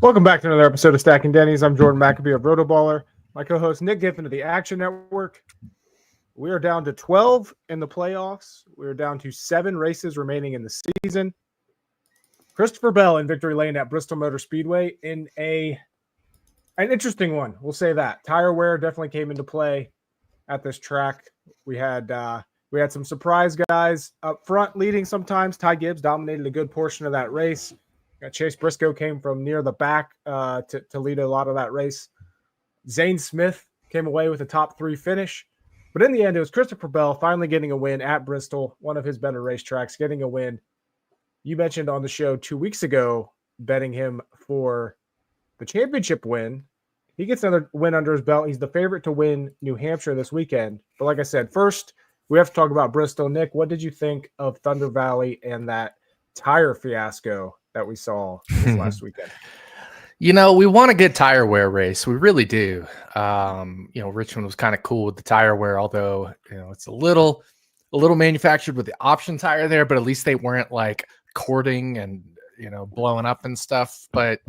Welcome back to another episode of Stacking Dennys. I'm Jordan McAbee of RotoBaller. My co-host Nick Giffen of the Action Network. We are down to 12 in the playoffs. We are down to 7 races remaining in the season. Christopher Bell in victory lane at Bristol Motor Speedway in an interesting one. We'll say that. Tire wear definitely came into play at this track. We had some surprise guys up front leading sometimes. Ty Gibbs dominated a good portion of that race. Chase Briscoe came from near the back to lead a lot of that race. Zane Smith came away with a top 3 finish. But in the end, it was Christopher Bell finally getting a win at Bristol, one of his better racetracks, getting a win. You mentioned on the show 2 weeks ago betting him for the championship win. He gets another win under his belt. He's the favorite to win New Hampshire this weekend. But like I said, first, we have to talk about Bristol. Nick, what did you think of Thunder Valley and that tire fiasco that we saw this last weekend? You know, we want a good tire wear race. We really do. Richmond was kind of cool with the tire wear, although, it's a little manufactured with the option tire there, but at least they weren't like cording and, blowing up and stuff. But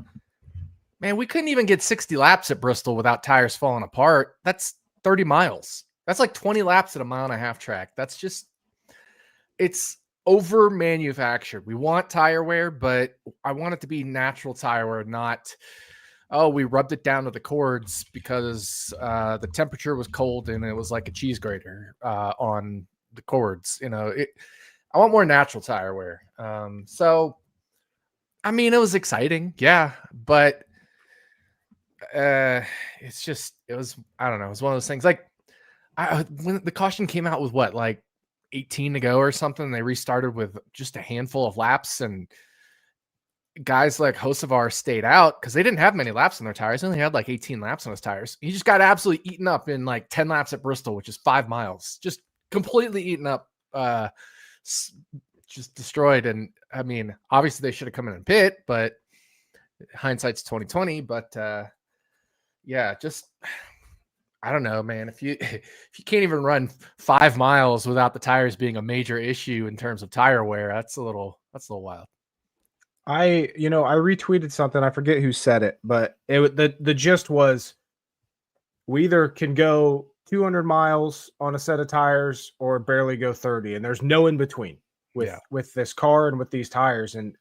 man, we couldn't even get 60 laps at Bristol without tires falling apart. That's 30 miles. That's like 20 laps at a 1.5 mile track. It's over manufactured. We want tire wear, but I want it to be natural tire wear, not, we rubbed it down to the cords because the temperature was cold and it was like a cheese grater on the cords. I want more natural tire wear. It was exciting. Yeah. But it was one of those things like when the caution came out with 18 to go or something, they restarted with just a handful of laps, and guys like Hocevar stayed out because they didn't have many laps on their tires. They only had 18 laps on his tires. He just got absolutely eaten up in 10 laps at Bristol, which is 5 miles, just completely eaten up, just destroyed. And obviously they should have come in and pit, but hindsight's 2020. But I don't know, man. If you can't even run 5 miles without the tires being a major issue in terms of tire wear, that's a little wild. I retweeted something. I forget who said it, but the gist was we either can go 200 miles on a set of tires or barely go 30, and there's no in between with this car and with these tires, and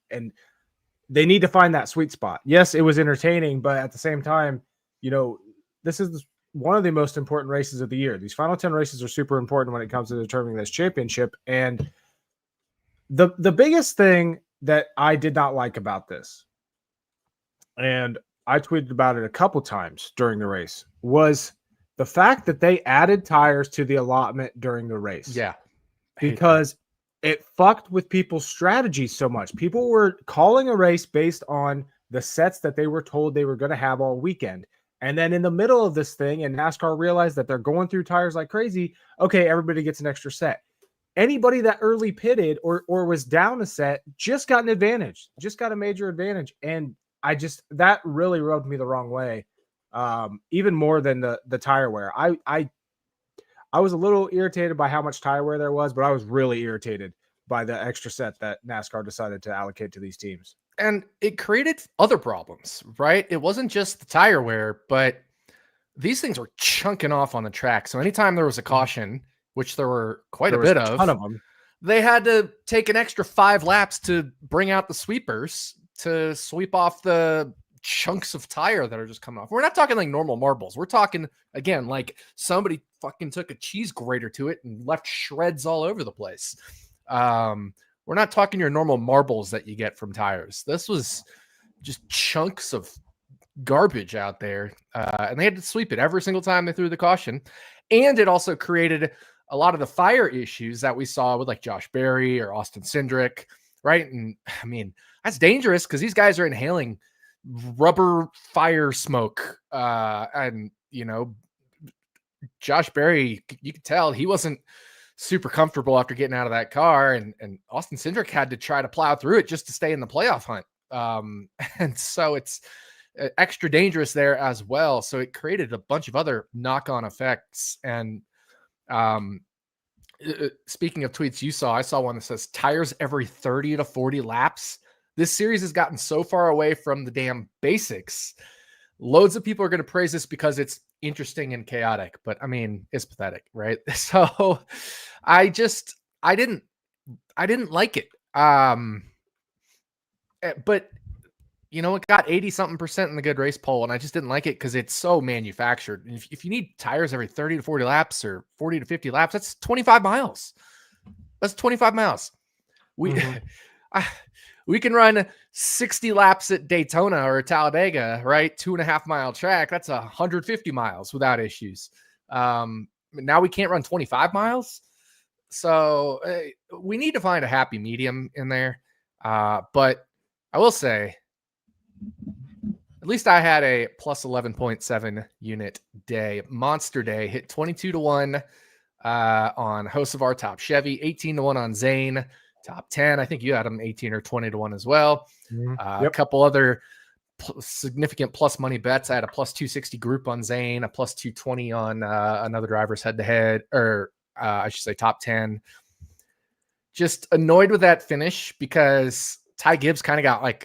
they need to find that sweet spot. Yes, it was entertaining, but at the same time, this is one of the most important races of the year. These final 10 races are super important when it comes to determining this championship. And the biggest thing that I did not like about this, and I tweeted about it a couple times during the race, was the fact that they added tires to the allotment during the race. Yeah. Because it fucked with people's strategies so much. People were calling a race based on the sets that they were told they were going to have all weekend. And then in the middle of this thing, and NASCAR realized that they're going through tires like crazy, okay, everybody gets an extra set. Anybody that early pitted or was down a set just got an advantage, just got a major advantage. And that really rubbed me the wrong way, even more than the tire wear. I was a little irritated by how much tire wear there was, but I was really irritated by the extra set that NASCAR decided to allocate to these teams. And it created other problems, right? It wasn't just the tire wear, but these things were chunking off on the track. So anytime there was a caution, which there were quite a bit of, ton of them, they had to take an extra 5 laps to bring out the sweepers to sweep off the chunks of tire that are just coming off. We're not talking like normal marbles. We're talking, again, like somebody fucking took a cheese grater to it and left shreds all over the place. We're not talking your normal marbles that you get from tires. This was just chunks of garbage out there. And they had to sweep it every single time they threw the caution. And it also created a lot of the fire issues that we saw with like Josh Berry or Austin Cindric, right? And that's dangerous because these guys are inhaling rubber fire smoke. Josh Berry, you could tell he wasn't super comfortable after getting out of that car, and Austin Cindric had to try to plow through it just to stay in the playoff hunt. And so it's extra dangerous there as well. So it created a bunch of other knock-on effects. And speaking of tweets you saw, I saw one that says tires every 30 to 40 laps. This series has gotten so far away from the damn basics. Loads of people are going to praise this because it's interesting and chaotic, but I mean, it's pathetic, right? So I didn't like it. But it got 80 something percent in the good race poll, and I just didn't like it because it's so manufactured. And if you need tires every 30 to 40 laps or 40 to 50 laps, that's 25 miles. That's 25 miles. We we can run 60 laps at Daytona or Talladega, right? 2.5 mile track. That's 150 miles without issues. Now we can't run 25 miles. So we need to find a happy medium in there. But I will say, at least I had a plus 11.7 unit day, monster day, hit 22-1 on Hocevar top Chevy, 18-1 on Zane top 10. I think you had them 18 or 20-1 as well. A couple other significant plus money bets. I had a plus 260 group on Zane, a plus 220 on another driver's head to head, or I should say top 10. Just annoyed with that finish because Ty Gibbs kind of got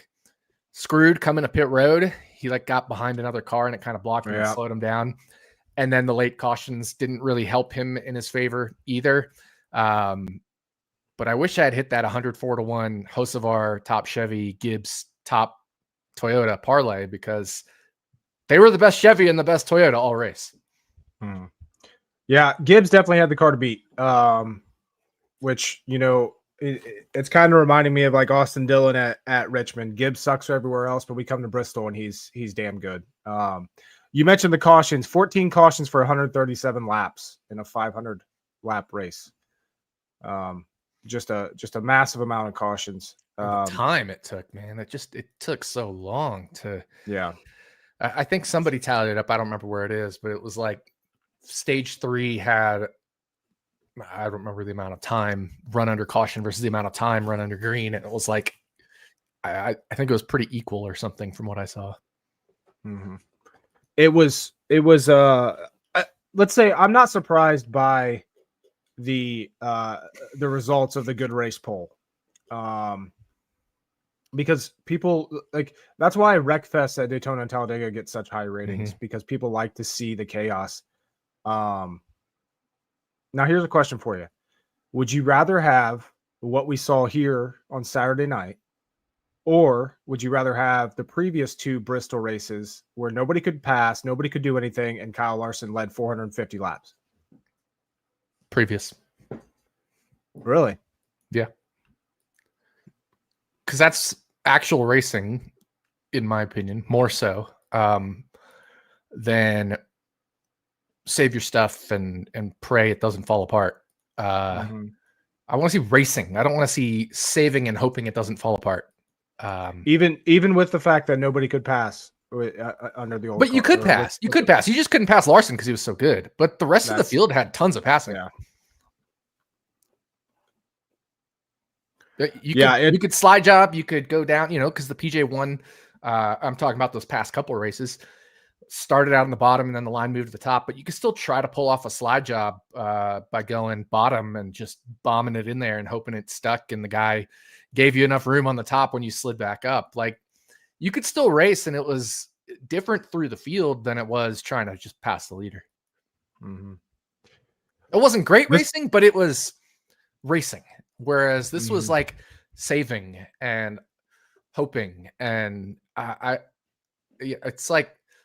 screwed coming to pit road. He got behind another car and it kind of blocked him and slowed him down. And then the late cautions didn't really help him in his favor either. But I wish I had hit that 104-1 Hocevar top Chevy Gibbs top Toyota parlay because they were the best Chevy and the best Toyota all race. Yeah, Gibbs definitely had the car to beat, which, it's kind of reminding me of Austin Dillon at Richmond. Gibbs sucks everywhere else, but we come to Bristol and he's damn good. You mentioned the cautions, 14 cautions for 137 laps in a 500 lap race. Just a massive amount of cautions. The time it took, man, it took so long to. Yeah. I think somebody tallied it up. I don't remember where it is, but it was stage 3 had, I don't remember the amount of time run under caution versus the amount of time run under green. And it was I think it was pretty equal or something from what I saw. Mm-hmm. It was let's say I'm not surprised by the results of the good race poll. Because people that's why Wreckfest at Daytona and Talladega get such high ratings because people like to see the chaos. Now here's a question for you. Would you rather have what we saw here on Saturday night, or would you rather have the previous 2 Bristol races where nobody could pass, nobody could do anything, and Kyle Larson led 450 laps? Previous. Really? Yeah. Because that's actual racing, in my opinion, more so than save your stuff and pray it doesn't fall apart. I want to see racing. I don't want to see saving and hoping it doesn't fall apart. Even with the fact that nobody could pass under the old. But you could pass. You could pass. You just couldn't pass Larson because he was so good. But the rest of the field had tons of passing. Yeah. You could slide job. You could go down. Because the PJ1. I'm talking about those past couple of races. Started out on the bottom and then the line moved to the top, but you can still try to pull off a slide job by going bottom and just bombing it in there and hoping it stuck and the guy gave you enough room on the top when you slid back up. You could still race, and it was different through the field than it was trying to just pass the leader. It wasn't great racing, but it was racing. Whereas this was saving and hoping, and it's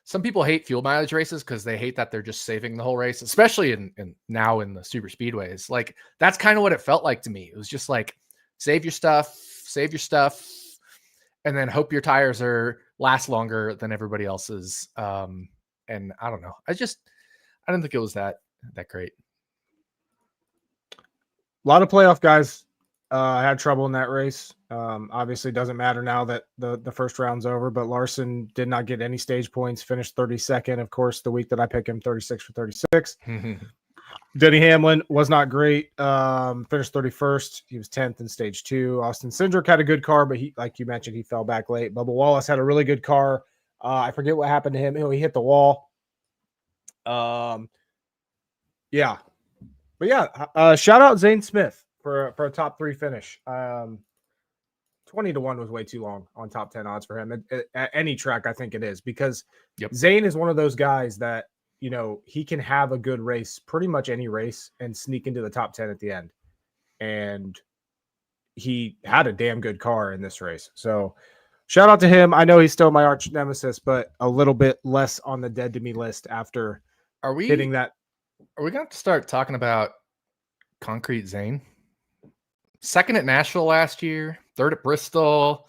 some people hate fuel mileage races because they hate that they're just saving the whole race, especially in now in the super speedways. That's kind of what it felt like to me. It was just save your stuff, and then hope your tires last longer than everybody else's. And I don't know. I didn't think it was that great. A lot of playoff guys had trouble in that race. Obviously, doesn't matter now that the first round's over, but Larson did not get any stage points, finished 32nd. Of course, the week that I picked him, 36 for 36. Denny Hamlin was not great. Finished 31st. He was 10th in stage 2. Austin Cindric had a good car, but he, like you mentioned, he fell back late. Bubba Wallace had a really good car. I forget what happened to him. He hit the wall. Yeah. But yeah, shout out Zane Smith for a top 3 finish. 12 20-1 was way too long on top 10 odds for him. At any track, I think it is, because Yep. Zane is one of those guys that, he can have a good race, pretty much any race, and sneak into the top 10 at the end. And he had a damn good car in this race. So shout out to him. I know he's still my arch nemesis, but a little bit less on the dead to me list after hitting that. Are we going to have to start talking about Concrete Zane? Second at Nashville last year, third at Bristol,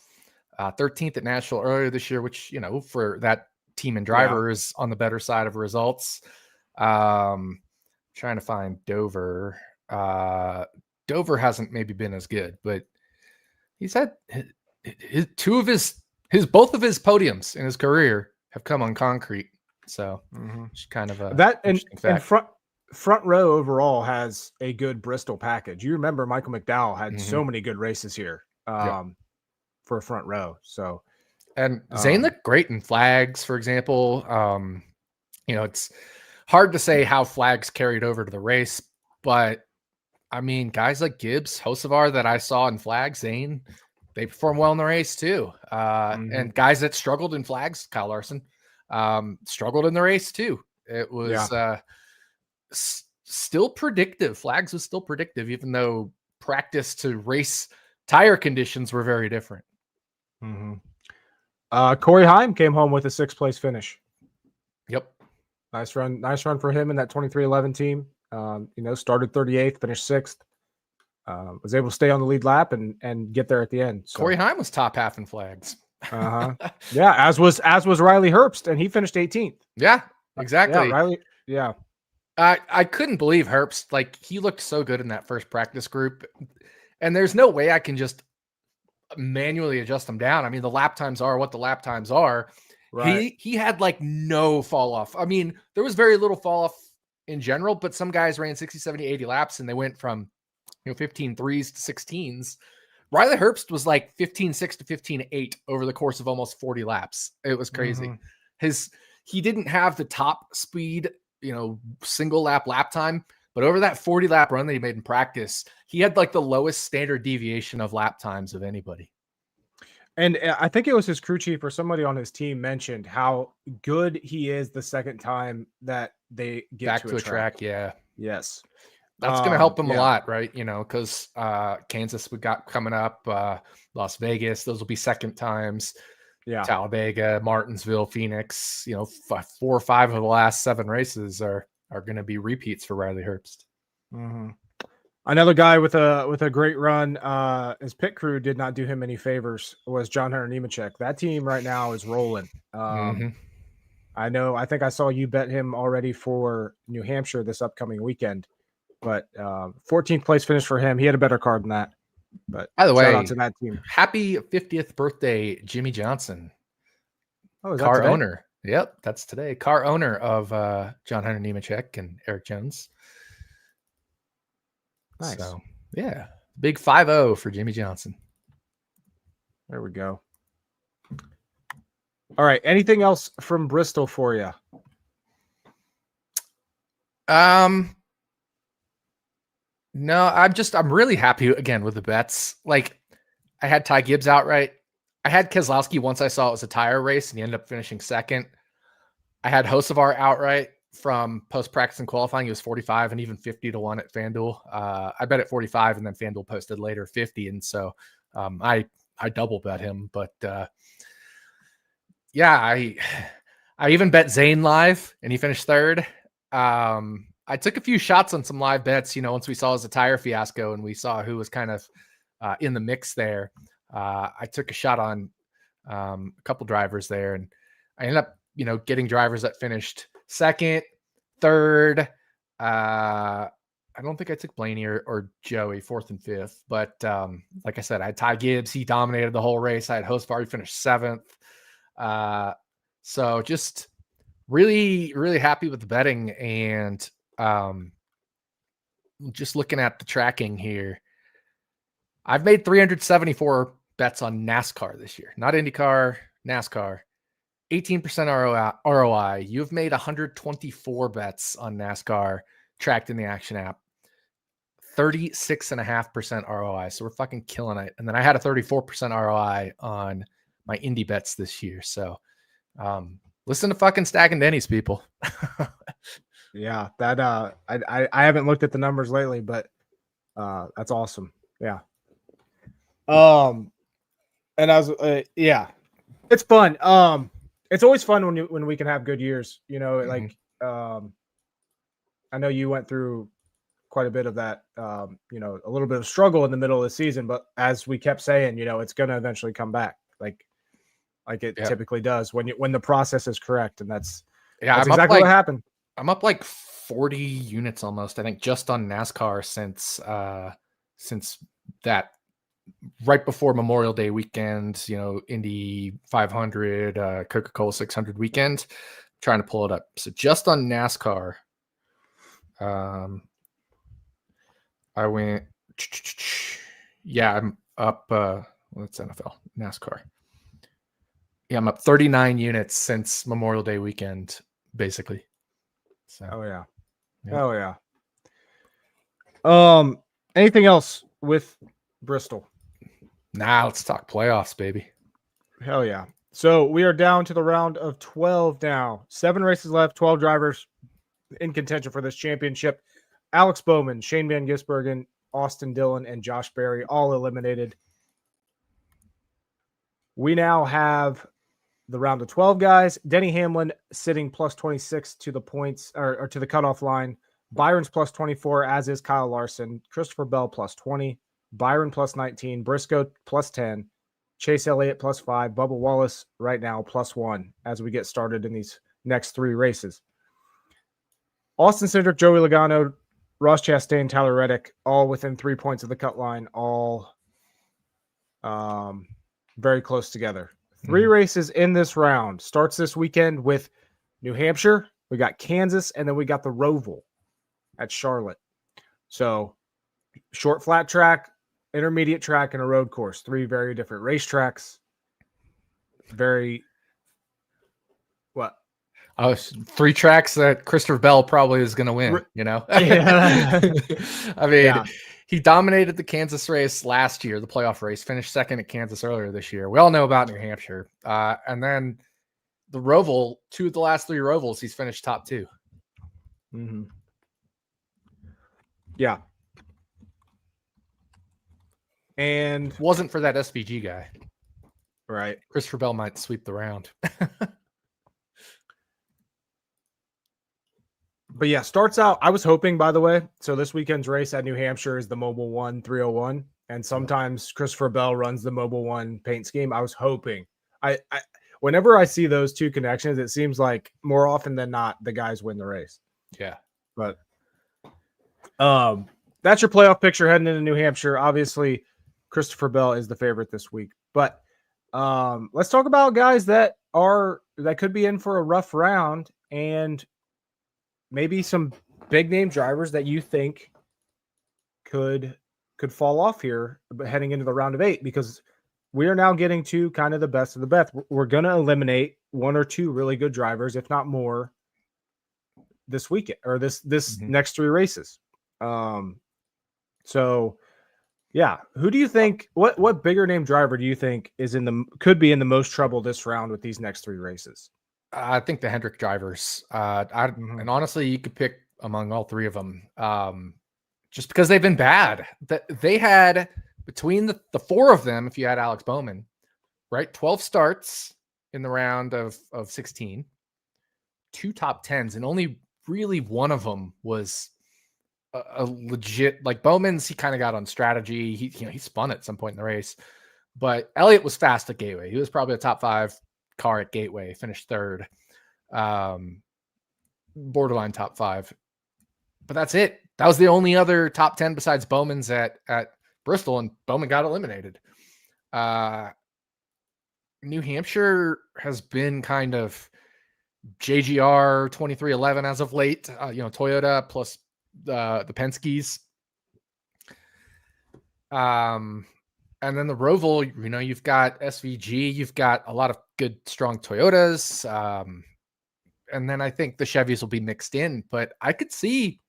13th at Nashville earlier this year, which, for that team and driver is on the better side of results. Trying to find Dover. Dover hasn't maybe been as good, but he's had both of his podiums in his career have come on concrete. So it's kind of a that and front row overall has a good Bristol package. You remember Michael McDowell had so many good races here for a front row. So, and Zane looked great in flags, for example. It's hard to say how flags carried over to the race, but I mean, guys like Gibbs, Hocevar that I saw in flags, Zane, they perform well in the race too. And guys that struggled in flags, Kyle Larson, struggled in the race too. It was still predictive. Flags was still predictive, even though practice to race tire conditions were very different. Corey Heim came home with a 6th place finish. Yep. Nice run for him in that 2311 team. Started 38th, finished 6th. Was able to stay on the lead lap and get there at the end. So. Corey Heim was top half in flags. Yeah, as was Riley Herbst, and he finished 18th. Yeah, exactly. Yeah, Riley. Yeah. I couldn't believe Herbst. Like, he looked so good in that first practice group, and there's no way I can just manually adjust them down. I mean, the lap times are what the lap times are. Right. He had like no fall off. I mean, there was very little fall off in general, but some guys ran 60, 70, 80 laps and they went from 15 threes to 16s. Riley Herbst was like 15.6 to 15.8 over the course of almost 40 laps. It was crazy. He didn't have the top speed, single lap time, but over that 40 lap run that he made in practice, he had like the lowest standard deviation of lap times of anybody. And I think it was his crew chief or somebody on his team mentioned how good he is the second time that they get back to a track. Yeah. Yes. That's going to help him a lot, right? because Kansas we got coming up, Las Vegas, those will be second times. Yeah. Talladega, Martinsville, Phoenix, 4 or 5 of the last 7 races are going to be repeats for Riley Herbst. Another guy with a great run, his pit crew did not do him any favors, was John Hunter Nemechek. That team right now is rolling. I think I saw you bet him already for New Hampshire this upcoming weekend, but 14th place finish for him. He had a better card than that. But by the way, shout out to that team. Happy 50th birthday, Jimmy Johnson. Oh, is that car today? Owner. Yep, that's today. Car owner of John Hunter Nemechek and Eric Jones. Nice. So, yeah, big 5-0 for Jimmy Johnson. There we go. All right. Anything else from Bristol for you? No, I'm really happy again with the bets. Like, I had Ty Gibbs outright. I had Keselowski once I saw it was a tire race and he ended up finishing second. I had Hocevar outright from post-practice and qualifying. He was 45 and even 50 to 1 at FanDuel. I bet at 45 and then FanDuel posted later 50. And so I double bet him, but yeah, I even bet Zane live and he finished third. I took a few shots on some live bets, once we saw it was a tire fiasco and we saw who was kind of in the mix there. I took a shot on a couple drivers there and I ended up, getting drivers that finished second, third. I don't think I took Blaney or Joey 4th and 5th, but like I said, I had Ty Gibbs. He dominated the whole race. I had Hocevar, he finished 7th. So just really, really happy with the betting and just looking at the tracking here. I've made 374 bets on NASCAR this year, not IndyCar, NASCAR. 18% ROI. You've made 124 bets on NASCAR tracked in the Action app. 36.5% ROI. So we're fucking killing it. And then I had a 34% ROI on my indie bets this year. So listen to fucking Stacking Dennys, people. Yeah, that I haven't looked at the numbers lately, but that's awesome. Yeah. And I was yeah, it's fun. It's always fun when we can have good years. You know, like I know you went through quite a bit of that. You know, a little bit of struggle in the middle of the season, but as we kept saying, you know, it's going to eventually come back. Like it typically does when the process is correct, and that's exactly what happened. I'm up like 40 units almost, I think, just on NASCAR since that right before Memorial Day weekend, you know, Indy 500, Coca-Cola 600 weekend. I'm trying to pull it up. So just on NASCAR, I went, yeah, I'm up. What's NFL? NASCAR. Yeah, I'm up 39 units since Memorial Day weekend, basically. So, oh yeah. Yeah. Oh yeah. Anything else with Bristol? Now let's talk playoffs, baby. Hell yeah. So we are down to the round of 12 now. 7 races left, 12 drivers in contention for this championship. Alex Bowman, Shane Van Gisbergen, Austin Dillon, and Josh Berry all eliminated. We now have the round of 12 guys. Denny Hamlin sitting plus 26 to the points or to the cutoff line. Byron's plus 24, as is Kyle Larson. Christopher Bell plus 20. Byron plus 19. Briscoe plus 10. Chase Elliott plus 5. Bubba Wallace right now plus 1 as we get started in these next 3 races. Austin Cindric, Joey Logano, Ross Chastain, Tyler Reddick, all within 3 points of the cut line, all very close together. 3 races in this round. Starts this weekend with New Hampshire. We got Kansas, and then we got the Roval at Charlotte. So short flat track, intermediate track, and a road course. 3 very different racetracks. What? 3 tracks that Christopher Bell probably is going to win, you know? Yeah. I mean, he dominated the Kansas race last year, the playoff race, finished second at Kansas earlier this year. We all know about New Hampshire. And then the Roval, 2 of the last 3 Rovals, he's finished top 2. Mm-hmm. Yeah. And wasn't for that SVG guy. Right. Christopher Bell might sweep the round. But yeah, starts out, I was hoping, by the way, so this weekend's race at New Hampshire is the Mobil 1 301. And sometimes Christopher Bell runs the Mobil 1 paint scheme. I was hoping. I whenever I see those 2 connections, it seems like more often than not, the guys win the race. Yeah. But that's your playoff picture heading into New Hampshire. Obviously, Christopher Bell is the favorite this week. But let's talk about guys that could be in for a rough round, and maybe some big name drivers that you think could fall off here heading into the round of 8, because we are now getting to kind of the best of the best. We're going to eliminate 1 or 2 really good drivers, if not more, this weekend or this next 3 races. So yeah, who do you think, what bigger name driver do you think could be in the most trouble this round with these next 3 races? I think the Hendrick drivers. And honestly, you could pick among all 3 of them, just because they've been bad. They had, between the 4 of them, if you had Alex Bowman, right, 12 starts in the round of 16, 2 top 10s, and only really one of them was a legit, like Bowman's. He kind of got on strategy. He spun at some point in the race, but Elliott was fast at Gateway. He was probably a top 5 car at Gateway, finished 3rd, borderline top 5, but that's it. That was the only other top 10 besides Bowman's at Bristol, and Bowman got eliminated. New Hampshire has been kind of JGR 2311 as of late. Toyota plus the Penske's. And then the Roval, you've got SVG, you've got a lot of good, strong Toyotas. And then I think the Chevys will be mixed in, but I could see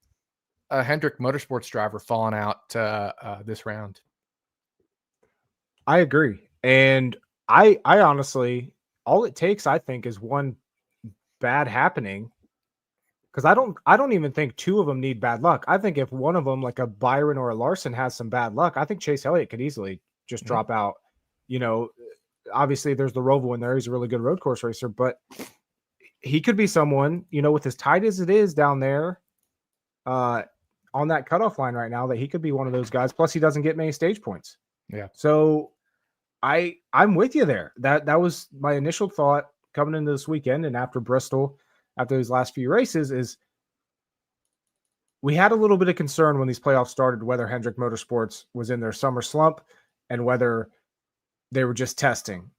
a Hendrick Motorsports driver falling out this round. I agree. And I honestly, all it takes, I think, is one bad happening. Because I don't even think two of them need bad luck. I think if one of them, like a Byron or a Larson, has some bad luck, I think Chase Elliott could easily just drop out. You know, obviously there's the Roval in there. He's a really good road course racer, but he could be someone, you know, with as tight as it is down there on that cutoff line right now, that he could be one of those guys. Plus, he doesn't get many stage points. Yeah. So I'm with you there. That was my initial thought coming into this weekend, and after Bristol, after these last few races, is we had a little bit of concern when these playoffs started whether Hendrick Motorsports was in their summer slump and whether they were just testing.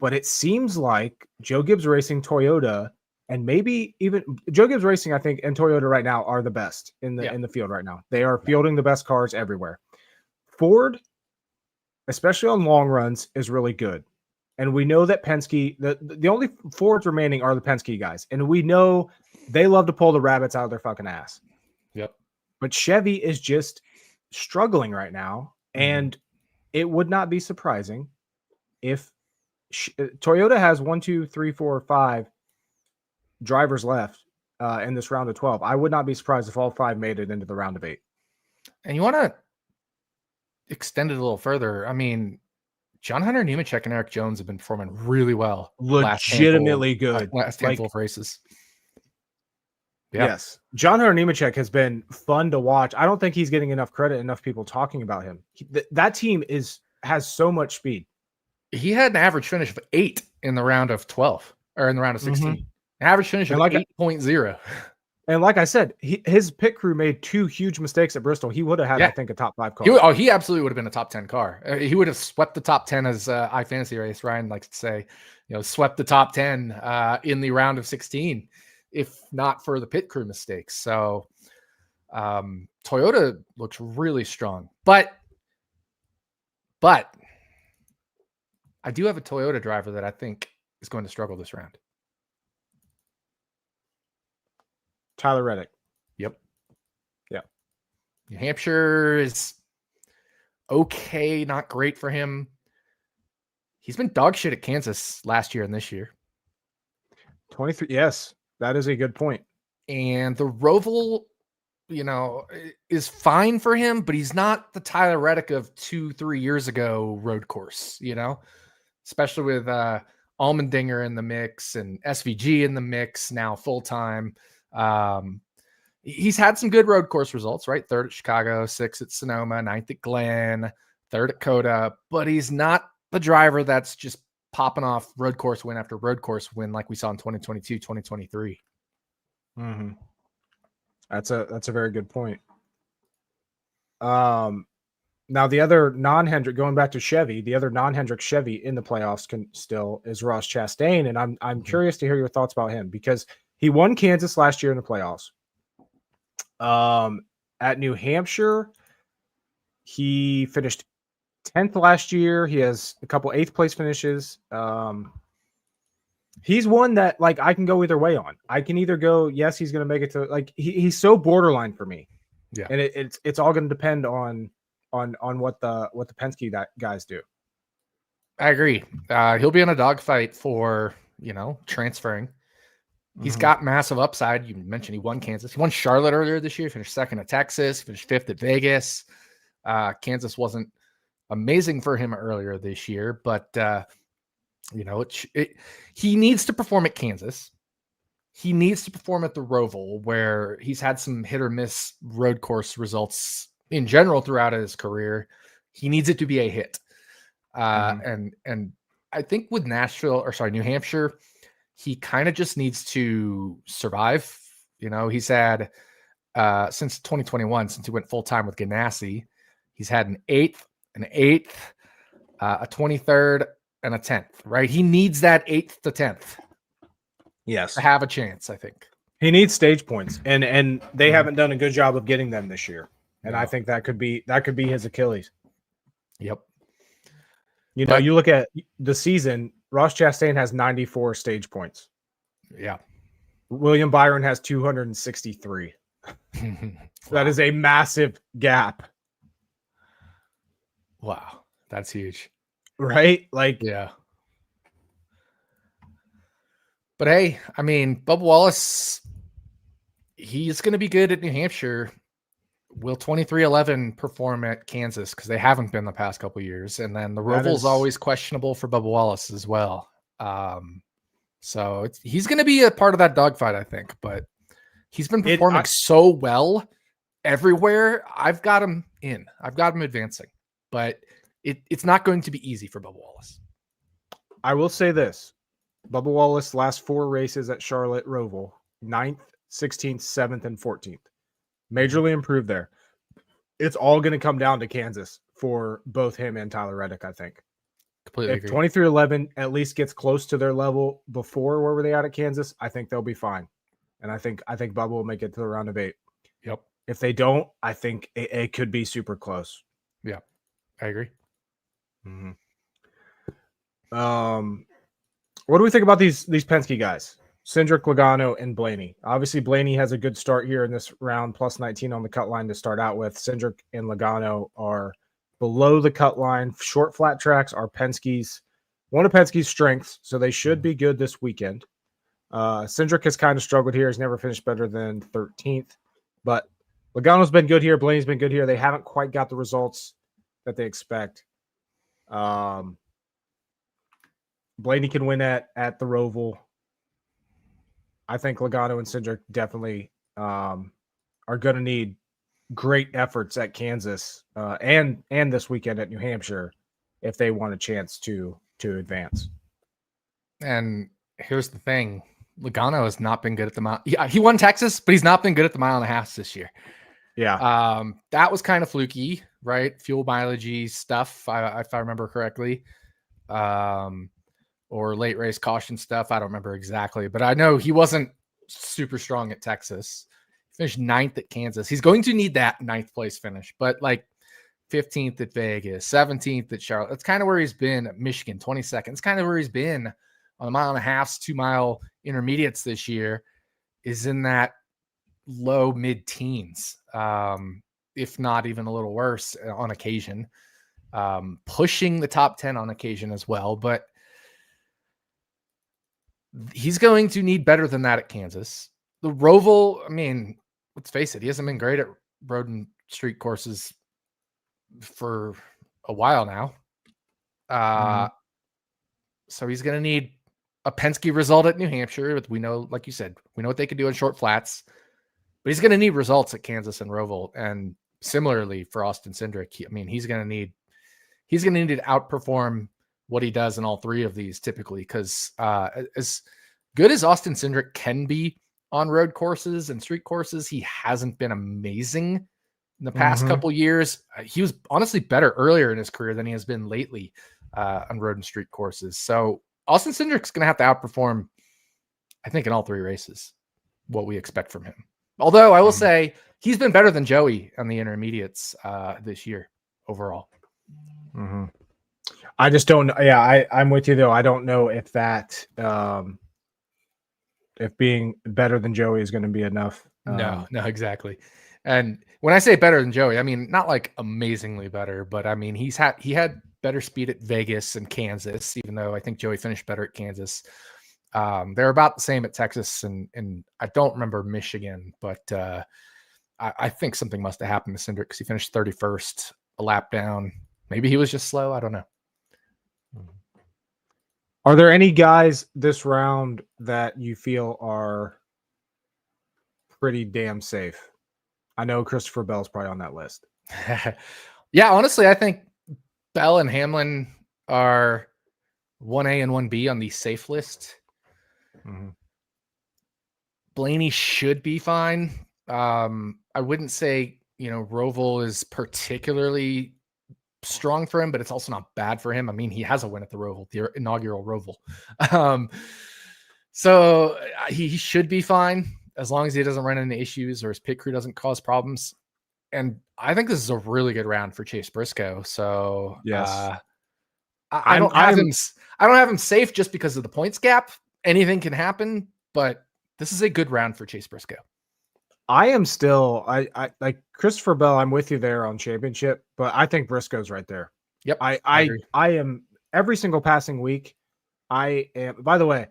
But it seems like Joe Gibbs Racing, Toyota, and maybe even Joe Gibbs Racing, I think, and Toyota right now are the best in the field right now. They are fielding the best cars everywhere. Ford, especially on long runs, is really good. And we know that Penske, the only Fords remaining are the Penske guys. And we know they love to pull the rabbits out of their fucking ass. Yep. But Chevy is just struggling right now. And it would not be surprising if Toyota has 1, 2, 3, 4, 5 drivers left in this round of 12. I would not be surprised if all 5 made it into the round of 8. And you want to extend it a little further. I mean, John Hunter Nemechek and Eric Jones have been performing really well. Legitimately good. Last handful of races. Yeah. Yes. John Hunter Nemechek has been fun to watch. I don't think he's getting enough credit, enough people talking about him. That team has so much speed. He had an average finish of 8 in the round of 12, or in the round of 16. Average finish of 8.0. And like I said, his pit crew made 2 huge mistakes at Bristol. He would have had, I think, a top 5 car. He absolutely would have been a top 10 car. He would have swept the top 10, as iFantasy race Ryan likes to say. You know, swept the top 10 in the round of 16, if not for the pit crew mistakes. So Toyota looks really strong. But I do have a Toyota driver that I think is going to struggle this round. Tyler Reddick. Yep. Yeah. New Hampshire is okay, not great for him. He's been dog shit at Kansas last year and this year. 23. Yes, that is a good point. And the Roval, you know, is fine for him, but he's not the Tyler Reddick of 2-3 years ago road course, you know, especially with Allmendinger in the mix and SVG in the mix now full-time. He's had some good road course results, right? 3rd at Chicago, 6th at Sonoma, 9th at Glen, 3rd at Coda, but he's not the driver that's just popping off road course win after road course win like we saw in 2022, 2023. That's a very good point. Now the other non-Hendrick, going back to Chevy, the other non-Hendrick Chevy in the playoffs is Ross Chastain, and I'm curious to hear your thoughts about him because he won Kansas last year in the playoffs. At New Hampshire, he finished 10th last year. He has a couple 8th place finishes. He's one that, like, I can go either way on. I can either go, yes, he's going to make it to, like, he's so borderline for me. Yeah. And it's all going to depend on what the Penske guys do. I agree. He'll be in a dogfight for, you know, transferring. He's got massive upside. You mentioned he won Kansas. He won Charlotte earlier this year, finished 2nd at Texas, finished 5th at Vegas. Kansas wasn't amazing for him earlier this year, but, you know, he needs to perform at Kansas. He needs to perform at the Roval, where he's had some hit or miss road course results in general throughout his career. He needs it to be a hit. And I think with New Hampshire, he kind of just needs to survive. You know, he's had, since 2021, since he went full-time with Ganassi, he's had an 8th, a 23rd, and a 10th, right? He needs that 8th to 10th. Yes. To have a chance, I think. He needs stage points, and they haven't done a good job of getting them this year. And I think that could be his Achilles. Yep. You know, you look at the season, Ross Chastain has 94 stage points. Yeah. William Byron has 263. That is a massive gap, wow. That's huge. right? Like, Yeah. But hey, I mean, Bubba Wallace, he's going to be good at New Hampshire. Will 2311 perform at Kansas? Because they haven't been the past couple of years. And then the Roval's always questionable for Bubba Wallace as well. So he's going to be a part of that dogfight, I think. But he's been performing so well everywhere. I've got him in. I've got him advancing. But it's not going to be easy for Bubba Wallace. I will say this. Bubba Wallace last 4 races at Charlotte Roval, 9th, 16th, 7th, and 14th. Majorly improved there. It's all going to come down to Kansas for both him and Tyler Reddick, I think. Completely if agree. 2311 at least gets close to their level before where were they at Kansas, I think they'll be fine. And I think Bubba will make it to the round of 8. Yep. If they don't, I think it could be super close. Yeah, I agree. Mm-hmm. What do we think about these Penske guys? Cindric, Logano, and Blaney. Obviously, Blaney has a good start here in this round, plus 19 on the cut line to start out with. Cindric and Logano are below the cut line. Short flat tracks are one of Penske's strengths, so they should be good this weekend. Cindric has kind of struggled here. He's never finished better than 13th, but Logano's been good here. Blaney's been good here. They haven't quite got the results that they expect. Blaney can win at the Roval. I think Logano and Cindric definitely are going to need great efforts at Kansas and this weekend at New Hampshire if they want a chance to advance. And here's the thing. Logano has not been good at the mile. Yeah, he won Texas, but he's not been good at the mile and a half this year. Yeah. That was kind of fluky, right? Fuel mileage stuff, if I remember correctly. Or late race caution stuff. I don't remember exactly, but I know he wasn't super strong at Texas. He finished 9th at Kansas. He's going to need that 9th place finish, but like 15th at Vegas, 17th at Charlotte. That's kind of where he's been at Michigan, 22nd. It's kind of where he's been on the mile and a half, 2 mile intermediates this year, is in that low mid teens, if not even a little worse on occasion, pushing the top 10 on occasion as well. But he's going to need better than that at Kansas. The Roval, I mean, let's face it, he hasn't been great at road and street courses for a while now. So he's going to need a Penske result at New Hampshire. We know, like you said, we know what they can do in short flats, but he's going to need results at Kansas and Roval. And similarly for Austin Cindric, he's going to need to outperform what he does in all 3 of these typically, because as good as Austin Cindric can be on road courses and street courses, he hasn't been amazing in the past couple years. He was honestly better earlier in his career than he has been lately on road and street courses. So Austin Cindric's going to have to outperform, I think, in all 3 races, what we expect from him. Although I will say he's been better than Joey on the intermediates this year overall. I just don't. Yeah, I'm with you though. I don't know if that, if being better than Joey is going to be enough. No, exactly. And when I say better than Joey, I mean not like amazingly better, but I mean he had better speed at Vegas and Kansas, even though I think Joey finished better at Kansas. They're about the same at Texas and I don't remember Michigan, but I think something must have happened to Cindric because he finished 31st, a lap down. Maybe he was just slow. I don't know. Are there any guys this round that you feel are pretty damn safe? I know Christopher Bell's probably on that list. Yeah, honestly, I think Bell and Hamlin are 1A and 1B on the safe list. Blaney should be fine. I wouldn't say, Roval is particularly strong for him, but it's also not bad for him. I mean, he has a win at the Roval, the inaugural Roval. So he should be fine as long as he doesn't run into issues or his pit crew doesn't cause problems. And I think this is a really good round for Chase Briscoe. So yes, I don't have him safe just because of the points gap. Anything can happen, but this is a good round for Chase Briscoe. I am still I like Christopher Bell. I'm with you there on championship, but I think Briscoe's right there. Yep. I agree. am every single passing week. I am. By the way,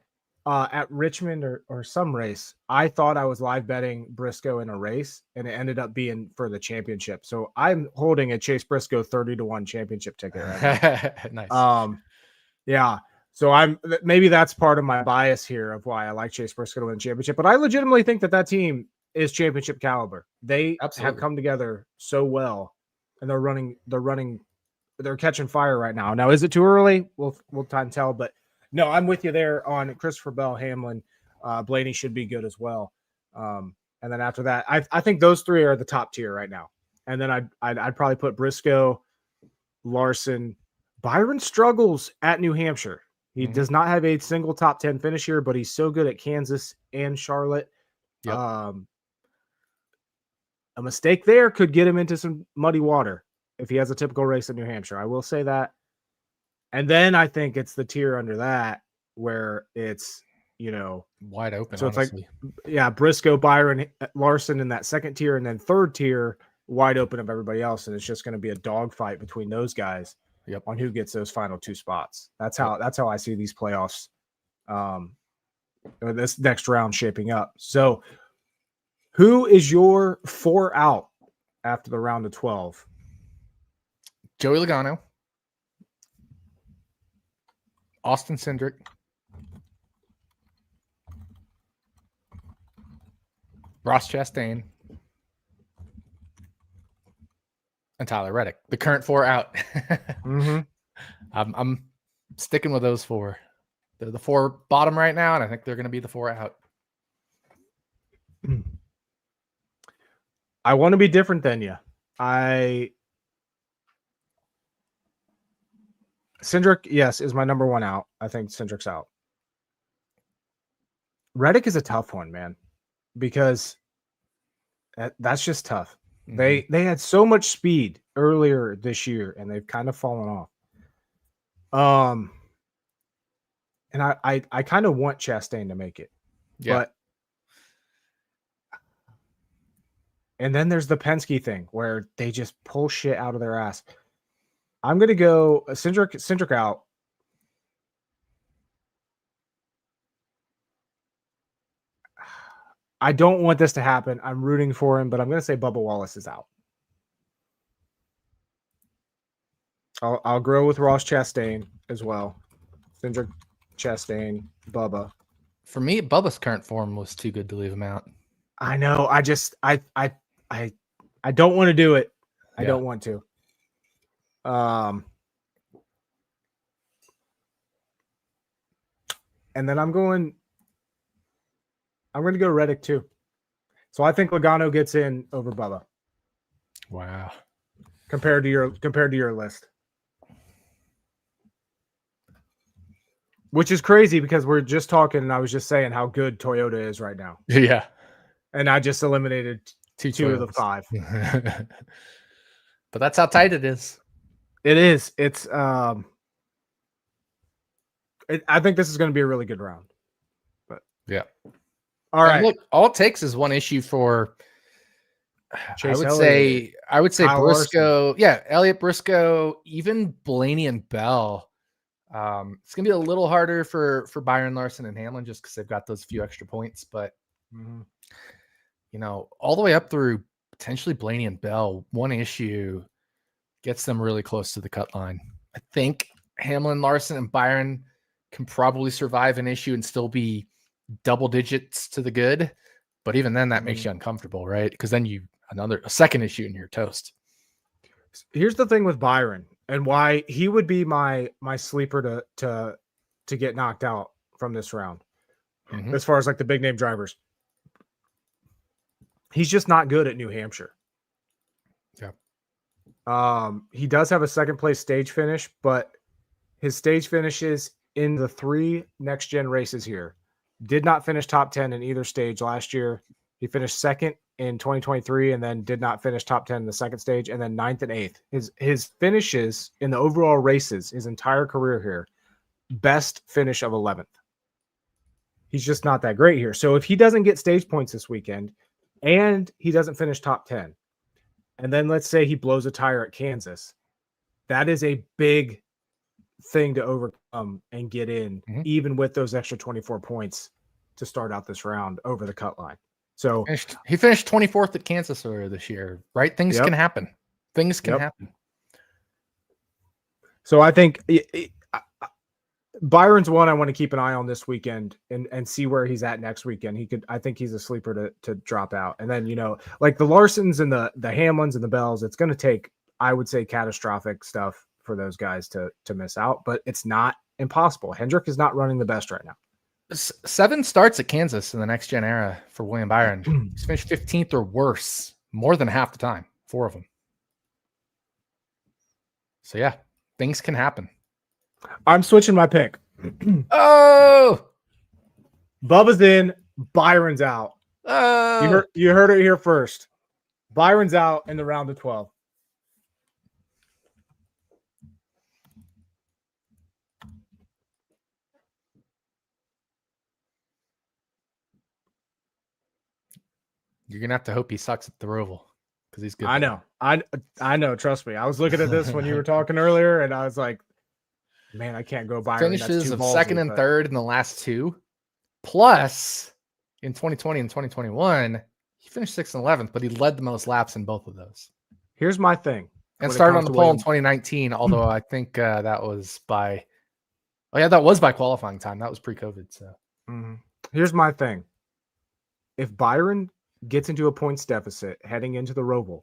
at Richmond or some race, I thought I was live betting Briscoe in a race, and it ended up being for the championship. So I'm holding a Chase Briscoe 30-1 championship ticket right now. Nice. Yeah. So maybe that's part of my bias here of why I like Chase Briscoe to win the championship. But I legitimately think that team is championship caliber. They have come together so well, and they're catching fire right now. Now, is it too early? We'll time tell. But no, I'm with you there on Christopher Bell, Hamlin, Blaney should be good as well. And then after that, I think those three are the top tier right now. And then I'd probably put Briscoe, Larson. Byron struggles at New Hampshire. He does not have a single top 10 finish here, but he's so good at Kansas and Charlotte. Yep. A mistake there could get him into some muddy water if he has a typical race at New Hampshire. I will say that. And then I think it's the tier under that where it's, wide open. So honestly. It's like, Briscoe, Byron, Larson in that second tier, and then third tier wide open of everybody else. And it's just going to be a dogfight between those guys. Yep. On who gets those final two spots. That's how I see these playoffs, this next round shaping up. So, who is your 4 out after the round of 12? Joey Logano, Austin Cindric, Ross Chastain, and Tyler Reddick, the current 4 out. I'm sticking with those 4. They're the 4 bottom right now, and I think they're going to be the 4 out. I want to be different than you. Cindric, yes, is my number 1 out. I think Cindric's out. Reddick is a tough one, man, because that's just tough. They had so much speed earlier this year, and they've kind of fallen off. And I kind of want Chastain to make it, but and then there's the Penske thing where they just pull shit out of their ass. I'm gonna go Cindric out. I don't want this to happen. I'm rooting for him, but I'm going to say Bubba Wallace is out. I'll grow with Ross Chastain as well. Cindric, Chastain, Bubba. For me, Bubba's current form was too good to leave him out. I know. I don't want to do it. I don't want to. And then I'm going to go Reddick too. So I think Logano gets in over Bubba. Wow. Compared to your list. Which is crazy because we're just talking and I was just saying how good Toyota is right now. Yeah. And I just eliminated two of the 5. But that's how tight it is. It is. It's I think this is going to be a really good round. But yeah. All right. Look, all it takes is one issue for Chase I would say Kyle Briscoe. Larson. Yeah, Elliott Briscoe, even Blaney and Bell. It's gonna be a little harder for Byron Larson and Hamlin just because they've got those few extra points. But all the way up through potentially Blaney and Bell, one issue gets them really close to the cut line. I think Hamlin, Larson, and Byron can probably survive an issue and still be double digits to the good, but even then that makes you uncomfortable, right? Because then a second issue and you're toast. Here's the thing with Byron and why he would be my sleeper to get knocked out from this round. As far as like the big name drivers, he's just not good at New Hampshire. He does have a second place stage finish, but his stage finishes in the 3 next gen races here did not finish top 10 in either stage last year. He finished second in 2023 and then did not finish top 10 in the second stage, and then 9th and 8th. His finishes in the overall races, his entire career here, best finish of 11th. He's just not that great here. So if he doesn't get stage points this weekend, and he doesn't finish top 10, and then let's say he blows a tire at Kansas, that is a big thing to overcome and get in, even with those extra 24 points to start out this round over the cut line. So he finished 24th at Kansas earlier this year, right? Things can happen. Things can happen. So I think Byron's one I want to keep an eye on this weekend and see where he's at next weekend. I think he's a sleeper to drop out. And then, like the Larsons and the Hamlins and the Bells, it's going to take, I would say, catastrophic stuff for those guys to miss out, but it's not impossible. Hendrick is not running the best right now. 7 starts at Kansas in the next gen era for William Byron. He's finished 15th or worse more than half the time, 4 of them. So yeah, things can happen. I'm switching my pick. Oh, Bubba's in, Byron's out. Oh, You heard it here first. Byron's out in the round of 12. you're gonna have to hope he sucks at the Roval because he's good. I know. I know. Trust me. I was looking at this when you were talking earlier, and I was like, man, I can't go Byron. Finishes of second and third in the last 2. Plus, in 2020 and 2021, he finished 6th and 11th, but he led the most laps in both of those. Here's my thing. And started on the pole in 2019, although I think that was by qualifying time. That was pre-COVID. So here's my thing. If Byron gets into a points deficit heading into the Roval,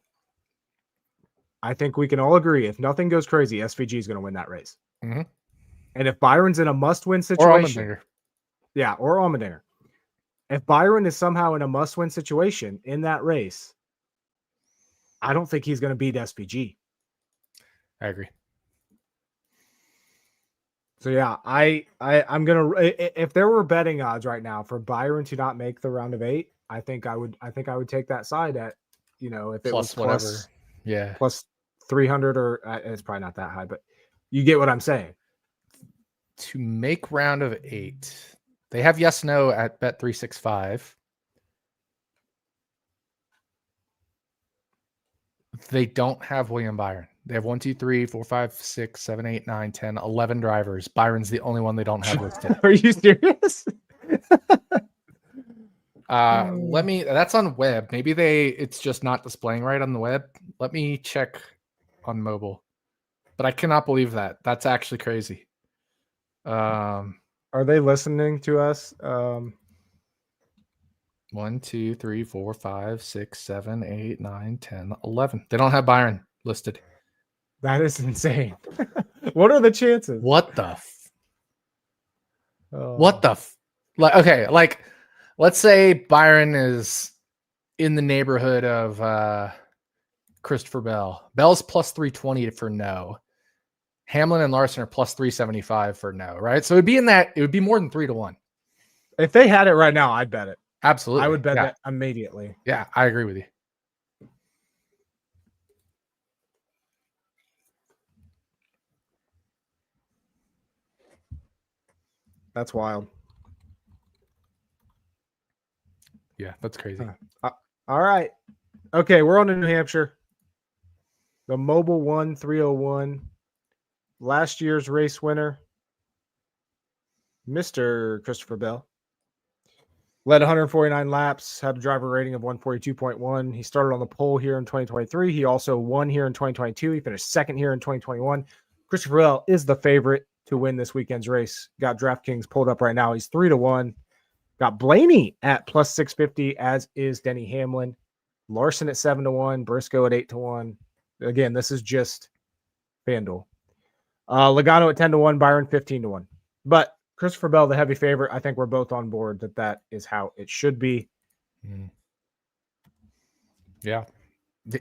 I think we can all agree, if nothing goes crazy, SVG is going to win that race. Mm-hmm. And if Byron's in a must-win situation, or Allmendinger. If Byron is somehow in a must-win situation in that race, I don't think he's going to beat SVG. I agree. So yeah, I'm gonna, if there were betting odds right now for Byron to not make the round of 8, I think I would take that side at, if it was whatever, plus 300 or it's probably not that high, but you get what I'm saying. To make round of 8, they have yes no at Bet365. They don't have William Byron. They have 1, 2, 3, 4, 5, 6, 7, 8, 9, 10, 11 drivers. Byron's the only one they don't have listed. Are you serious? That's on web. Maybe it's just not displaying right on the web. Let me check on mobile. But I cannot believe that. That's actually crazy. Are they listening to us? 1, 2, 3, 4, 5, 6, 7, 8, 9, 10, 11. They don't have Byron listed. That is insane. What are the chances? What the let's say Byron is in the neighborhood of Christopher Bell. Bell's plus 320 for no. Hamlin and Larson are plus 375 for no, right? So it would be more than 3-1. If they had it right now, I'd bet it. Absolutely. I would bet that immediately. Yeah, I agree with you. That's wild. Yeah, that's crazy. All right. Okay, we're on to New Hampshire. The Mobil 1-301. Last year's race winner, Mr. Christopher Bell. Led 149 laps, had a driver rating of 142.1. He started on the pole here in 2023. He also won here in 2022. He finished second here in 2021. Christopher Bell is the favorite to win this weekend's race. Got DraftKings pulled up right now. He's 3-1. Got Blaney at plus 650, as is Denny Hamlin. Larson at 7-1. Briscoe at 8-1. Again, this is just FanDuel. Logano at 10-1. Byron 15-1. But Christopher Bell, the heavy favorite. I think we're both on board that is how it should be. Yeah,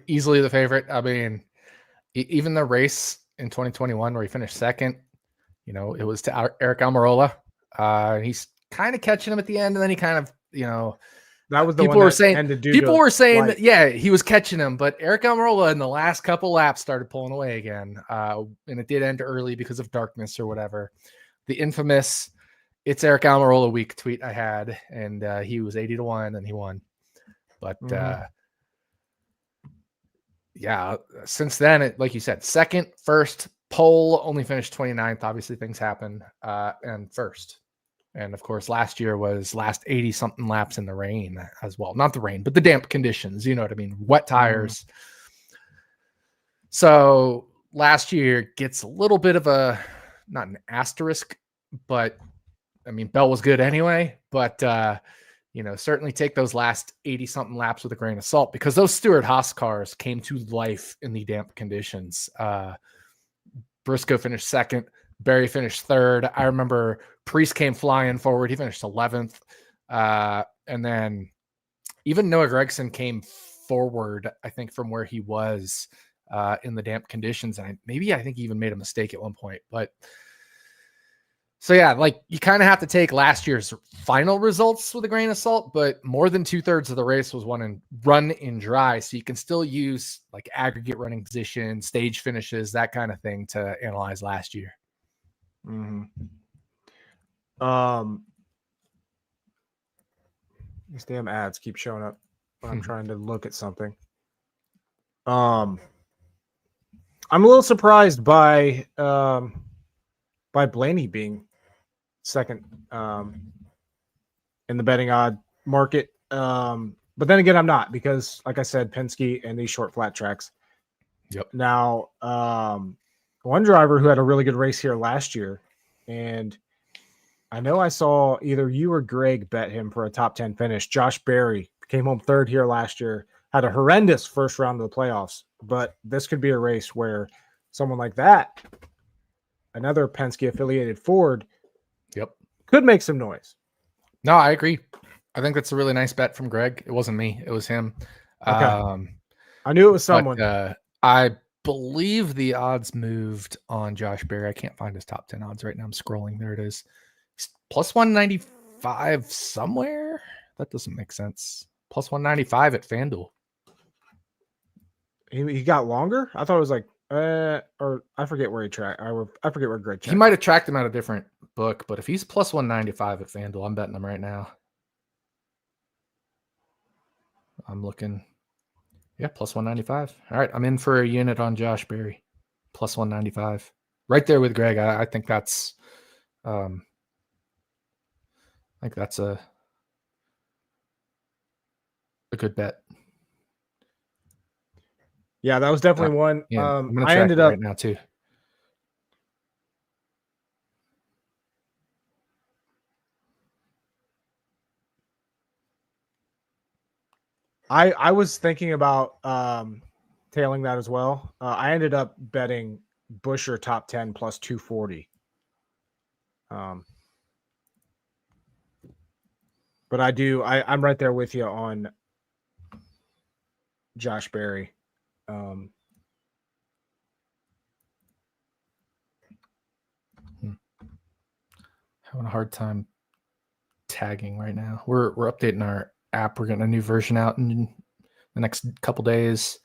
easily the favorite. I mean, even the race in 2021 where he finished second, it was to Eric Almirola. He's kind of catching him at the end, and then he kind of, that was the people one were saying that, yeah, he was catching him, but Eric Almirola in the last couple laps started pulling away again, and it did end early because of darkness or whatever. The infamous "It's Eric Almirola week" tweet I had, and he was 80-1, and he won. But Mhm. yeah, since then, like you said, second, first, pole, only finished 29th. Obviously, things happen. And first. And of course, last year was last 80 something laps in the rain as well. Not the rain, but the damp conditions. You know what I mean? Wet tires. So last year gets a little bit of a, not an asterisk, but I mean, Bell was good anyway. But, certainly take those last 80 something laps with a grain of salt, because those Stewart-Haas cars came to life in the damp conditions. Briscoe finished second. Barry finished third. I remember Priest came flying forward. He finished 11th. And then even Noah Gregson came forward, I think, from where he was in the damp conditions. And I think he even made a mistake at one point. But so, yeah, like you kind of have to take last year's final results with a grain of salt, but more than 2/3 of the race was run in dry. So you can still use like aggregate running position, stage finishes, that kind of thing to analyze last year. These damn ads keep showing up when I'm trying to look at something. I'm a little surprised by Blaney being second in the betting odd market. But then again, I'm not, because like I said, Penske and these short flat tracks. Yep. Now, one driver who had a really good race here last year, and I know I saw either you or Greg bet him for a top 10 finish. Josh Berry came home third here last year, had a horrendous first round of the playoffs, but this could be a race where someone like that, another Penske affiliated Ford, could make some noise. No, I agree. I think that's a really nice bet from Greg. It wasn't me. It was him. Okay. I knew it was someone. But, I believe the odds moved on Josh Berry. I can't find his top 10 odds right now. I'm scrolling. There it is. He's plus 195 somewhere. That doesn't make sense. Plus 195 at FanDuel. He got longer? I thought it was like, or I forget where he tracked. I forget where Greg tracked. He might have tracked him at a different book, but if he's plus 195 at FanDuel, I'm betting him right now. I'm looking. Yeah, plus 195. All right, I'm in for a unit on Josh Berry. Plus 195. Right there with Greg. I think that's a good bet. Yeah, that was definitely one. Yeah, I'm gonna I track ended it up right now too. I was thinking about tailing that as well. I ended up betting Buescher top 10 plus 240. But I'm right there with you on Josh Berry. Having a hard time tagging right now. We're updating our app. We're getting a new version out in the next couple days.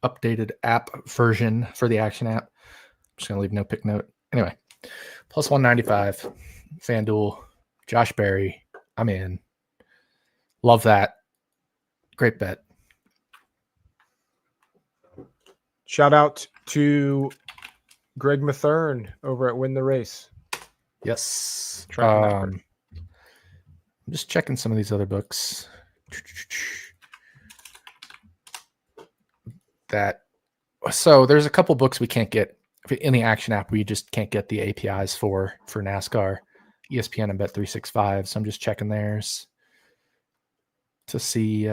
Updated app version for the Action app. I'm just gonna leave no pick note. Anyway, plus 195. FanDuel. Josh Berry. I'm in. Love that. Great bet. Shout out to Greg Mathern over at Win the Race. Yes. I'm just checking some of these other books. So there's a couple books we can't get in the Action app. We just can't get the APIs for NASCAR, ESPN, and Bet365. So I'm just checking theirs to see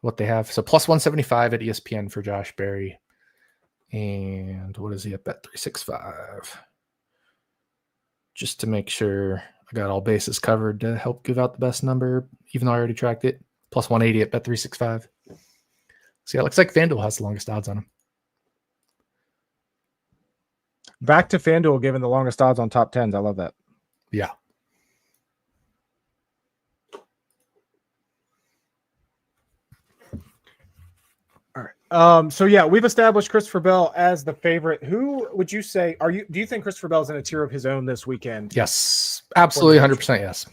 what they have. So plus 175 at ESPN for Josh Berry. And what is he at Bet365? Just to make sure I got all bases covered to help give out the best number, even though I already tracked it. Plus 180 at Bet365. So yeah, it looks like FanDuel has the longest odds on him. Back to FanDuel giving the longest odds on top 10s. I love that. Yeah. All right. So yeah, we've established Christopher Bell as the favorite. Who would you say do you think Christopher Bell's in a tier of his own this weekend? Yes. Absolutely 100% yes.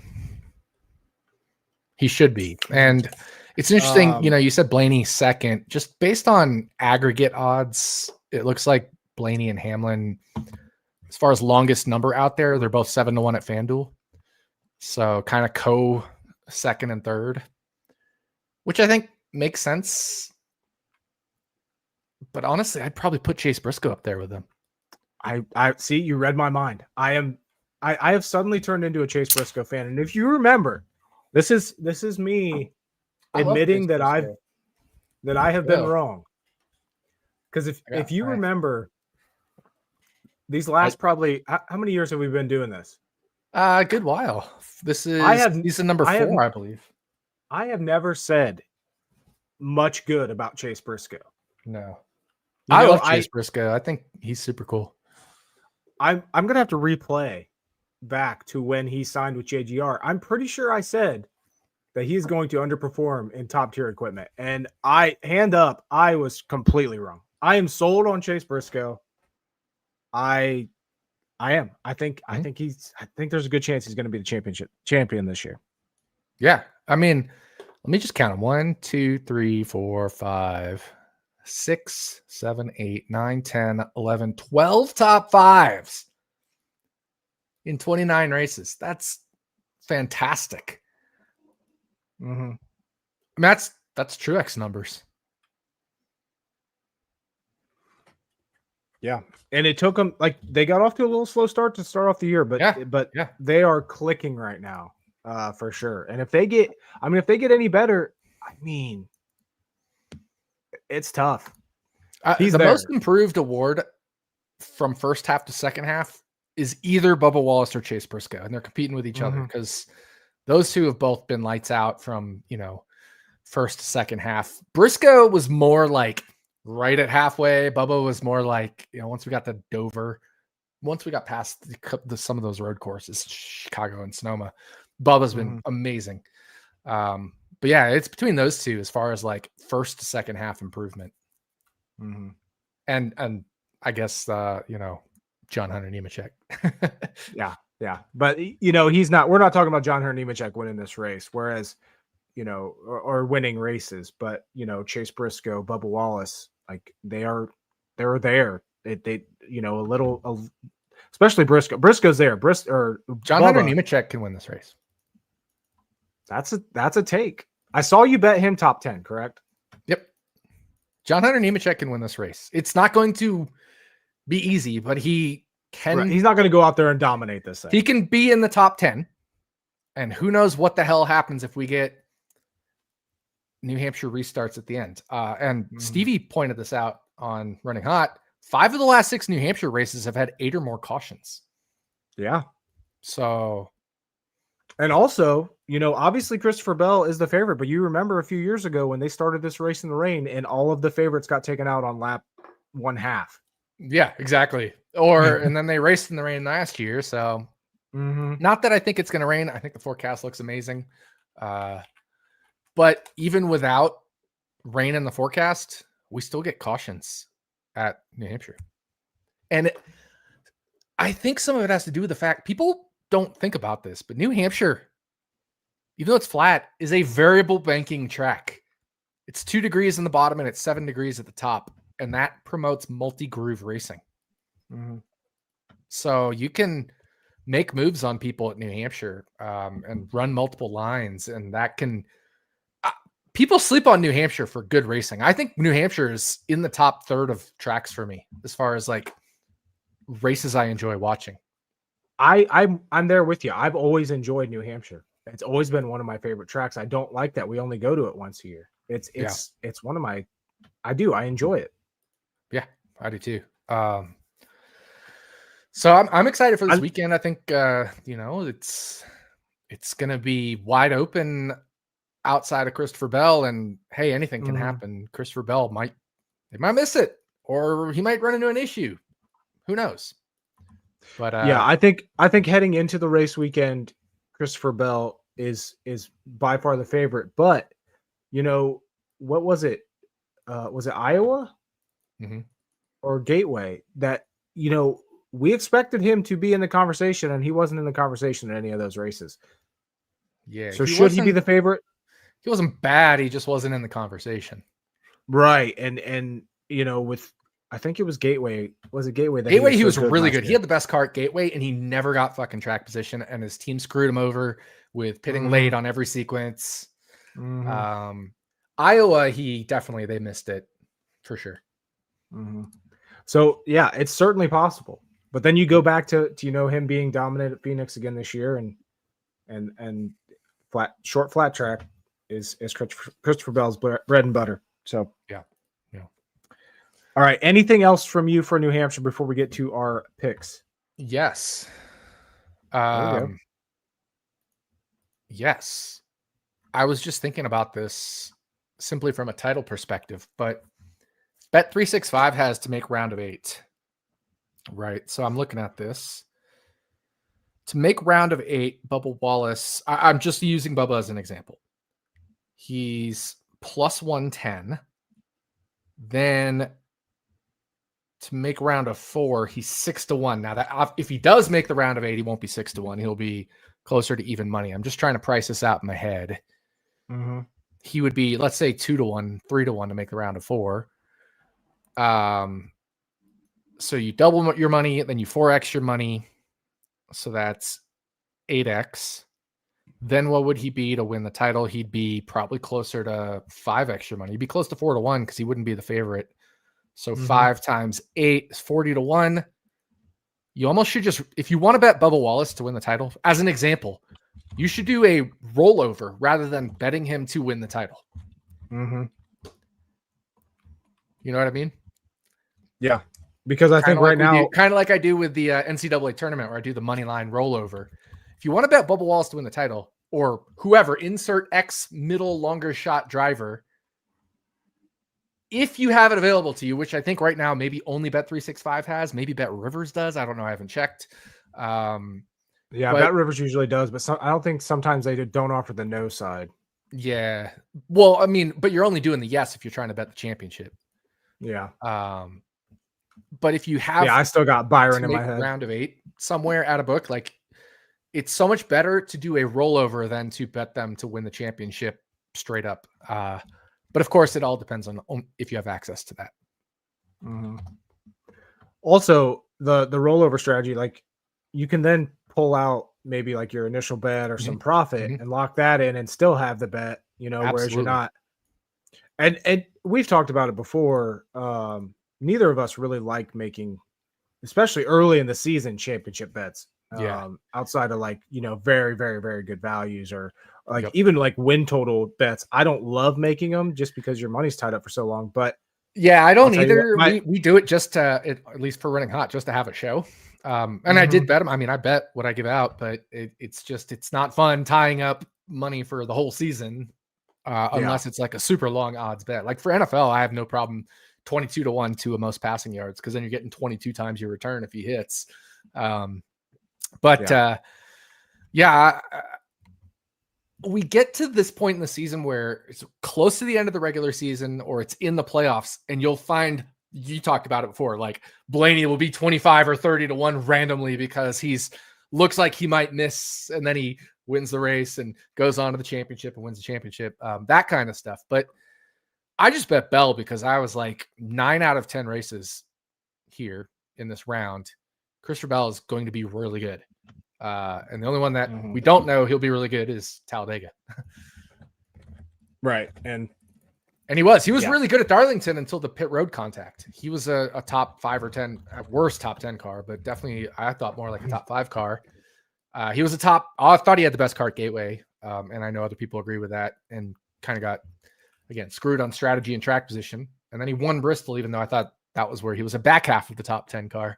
He should be. And it's interesting, you said Blaney second. Just based on aggregate odds, it looks like Blaney and Hamlin, as far as longest number out there, they're both 7-1 at FanDuel. So kind of co-second and third, which I think makes sense. But honestly, I'd probably put Chase Briscoe up there with them. I see, you read my mind. I have suddenly turned into a Chase Briscoe fan. And if you remember, this is me admitting that I have been wrong. Because if you remember, these last probably how many years have we been doing this? A good while. This is season number 4, I believe. I have never said much good about Chase Briscoe. No. I love Chase Briscoe. I think he's super cool. I'm gonna have to replay back to when he signed with JGR. I'm pretty sure I said that he's going to underperform in top tier equipment. And I was completely wrong. I am sold on Chase Briscoe. I am. I think there's a good chance he's going to be the champion this year. Yeah. I mean, let me just count them. 1, 2, 3, 4, 5, 6, 7, 8, 9, 10, 11, 12 top 5s in 29 races. That's fantastic. Mm-hmm. I mean, that's Truex numbers. Yeah. And it took them, like, they got off to a little slow start to start off the year, but they are clicking right now, for sure. And if they get any better, I mean, it's tough. The most improved award from first half to second half is either Bubba Wallace or Chase Briscoe, and they're competing with each other because those two have both been lights out from, first to second half. Briscoe was more like right at halfway. Bubba was more like, once we got to Dover, once we got past some of those road courses, Chicago and Sonoma, Bubba's been amazing. But yeah, it's between those two as far as like first to second half improvement. Mm-hmm. And I guess, John Hunter Nemechek. Yeah. But, we're not talking about John Hunter Nemechek winning this race, whereas, or winning races, but, Chase Briscoe, Bubba Wallace, like they're there. Especially Briscoe. Briscoe's there. John Hunter Nemechek can win this race. That's a take. I saw you bet him top 10, correct? Yep. John Hunter Nemechek can win this race. It's not going to be easy, but he can. Right. He's not going to go out there and dominate this thing. He can be in the top 10. And who knows what the hell happens if we get New Hampshire restarts at the end. And Stevie pointed this out on Running Hot. 5 of the last 6 New Hampshire races have had 8 or more cautions. Yeah. So. And also, obviously Christopher Bell is the favorite, but you remember a few years ago when they started this race in the rain and all of the favorites got taken out on lap 1/2. Yeah, exactly. And then they raced in the rain last year. So not that I think it's going to rain. I think the forecast looks amazing. But even without rain in the forecast, we still get cautions at New Hampshire. And I think some of it has to do with the fact people don't think about this, but New Hampshire, even though it's flat, is a variable banking track. It's 2 degrees in the bottom and it's 7 degrees at the top. And that promotes multi-groove racing. So you can make moves on people at New Hampshire and run multiple lines. And that can... people sleep on New Hampshire for good racing. I think New Hampshire is in the top third of tracks for me as far as like races I enjoy watching. I'm there with you. I've always enjoyed New Hampshire. It's always been one of my favorite tracks. I don't like that we only go to it once a year. It's one of my... I enjoy it. Yeah, I do too. So I'm excited for this weekend. I think it's going to be wide open outside of Christopher Bell, and hey, anything can happen. Christopher Bell might miss it, or he might run into an issue. Who knows? But yeah, I think heading into the race weekend, Christopher Bell is by far the favorite. But what was it? Was it Iowa or Gateway that we expected him to be in the conversation, and he wasn't in the conversation in any of those races. Yeah. So should he be the favorite? He wasn't bad. He just wasn't in the conversation. Right. And with I think it was Gateway. Was it Gateway? Gateway, he was really good. He had the best car at Gateway, and he never got fucking track position, and his team screwed him over with pitting late on every sequence. Iowa, they missed it for sure. So yeah, it's certainly possible. But then you go back to him being dominant at Phoenix again this year, and short flat track is Christopher Bell's bread and butter. So yeah. All right. Anything else from you for New Hampshire before we get to our picks? Yes. Yes. I was just thinking about this simply from a title perspective, but Bet365 has to make round of 8. Right. So I'm looking at this. To make round of 8, Bubba Wallace, I'm just using Bubba as an example. He's plus 110. Then to make round of 4, he's 6-1. Now that if he does make the round of 8, he won't be 6-1. He'll be closer to even money. I'm just trying to price this out in my head. He would be, let's say, 2-1, 3-1 to make the round of 4. So you double your money, then you 4x your money. So that's 8x. Then what would he be to win the title? He'd be probably closer to 5x your money. He'd be close to 4-1 because he wouldn't be the favorite. So 5 times 8 is 40-1. You almost should just, if you want to bet Bubba Wallace to win the title, as an example, you should do a rollover rather than betting him to win the title. You know what I mean? Yeah. Because I think right now, kind of like I do with the NCAA tournament where I do the money line rollover. If you want to bet Bubba Wallace to win the title, or whoever, insert X middle longer shot driver, if you have it available to you, which I think right now maybe only Bet365 has, maybe Bet Rivers does. I don't know. I haven't checked. Bet Rivers usually does, but I don't think sometimes they don't offer the no side. Yeah. Well, I mean, but you're only doing the yes if you're trying to bet the championship. Yeah. But if you have, I still got Byron in my head. Round of 8 somewhere at a book, like it's so much better to do a rollover than to bet them to win the championship straight up. But of course, it all depends on if you have access to that. Also, the rollover strategy, like you can then pull out maybe like your initial bet or some profit and lock that in and still have the bet, whereas you're not. And we've talked about it before. Neither of us really like making, especially early in the season, championship bets. Outside of very, very, very good values or even like win total bets. I don't love making them just because your money's tied up for so long. But yeah, I don't either. We do it just to, at least for running hot, just to have a show. And I did bet them. I mean, I bet what I give out, but it's not fun tying up money for the whole season unless it's like a super long odds bet. Like for NFL, I have no problem 22-1 to a most passing yards because then you're getting 22 times your return if he hits. We get to this point in the season where it's close to the end of the regular season or it's in the playoffs, and you'll find, you talked about it before, like Blaney will be 25 or 30-1 randomly because looks like he might miss, and then he wins the race and goes on to the championship and wins the championship, that kind of stuff. But I just bet Bell because I was like 9 out of 10 races here in this round, Christopher Bell is going to be really good. And the only one that we don't know he'll be really good is Talladega. Right. And he was really good at Darlington until the pit road contact. He was a top 5 or 10, at worst top 10 car, but definitely I thought more like a top 5 car. He was I thought he had the best car at Gateway. And I know other people agree with that, and kind of got, again, screwed on strategy and track position. And then he won Bristol, even though I thought that was where he was a back half of the top 10 car.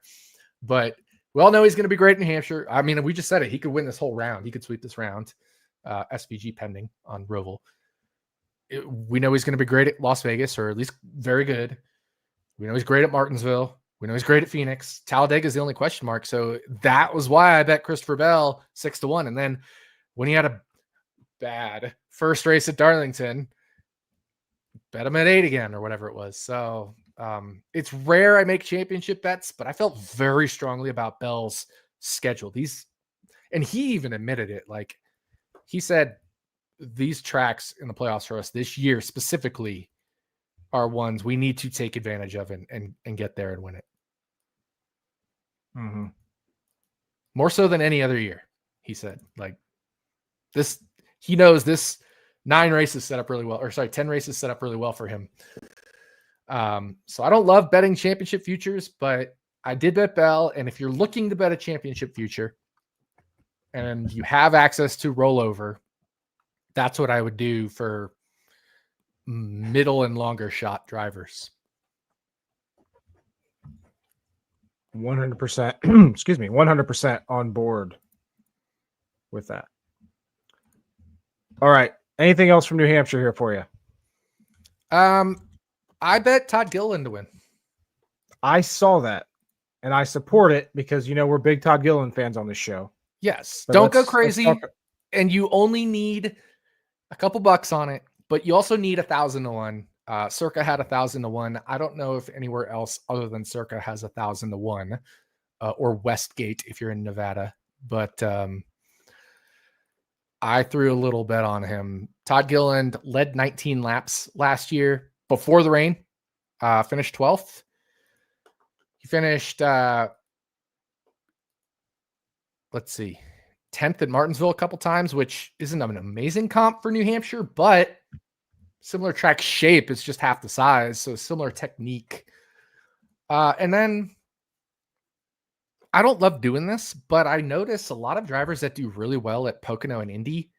But we all know he's going to be great in New Hampshire. I mean, we just said it. He could win this whole round. He could sweep this round. SVG pending on Roval. We know he's going to be great at Las Vegas, or at least very good. We know he's great at Martinsville. We know he's great at Phoenix. Talladega is the only question mark. So that was why I bet Christopher Bell 6-1. And then when he had a bad first race at Darlington, bet him at 8 again or whatever it was. So it's rare I make championship bets, but I felt very strongly about Bell's schedule. And he even admitted it. Like, he said these tracks in the playoffs for us this year specifically are ones we need to take advantage of and get there and win it. Mm-hmm. More so than any other year, he said. Like this, he knows this 10 races set up really well for him. So I don't love betting championship futures, but I did bet Bell. And if you're looking to bet a championship future and you have access to rollover, that's what I would do for middle and longer shot drivers. 100%. Excuse me. 100% on board with that. All right. Anything else from New Hampshire here for you? I bet Todd Gilliland to win. I saw that, and I support it because we're big Todd Gilliland fans on this show. Yes, But don't go let's crazy, talk- and you only need a couple bucks on it, but you also need 1,000 to 1. Circa had 1,000 to 1. I don't know if anywhere else other than Circa has 1,000 to 1, or Westgate if you're in Nevada. But I threw a little bet on him. Todd Gilliland led 19 laps last year before the rain. Finished 12th. He finished, 10th at Martinsville a couple times, which isn't an amazing comp for New Hampshire, but similar track shape. It's just half the size, so similar technique. And then I don't love doing this, but I notice a lot of drivers that do really well at Pocono and Indy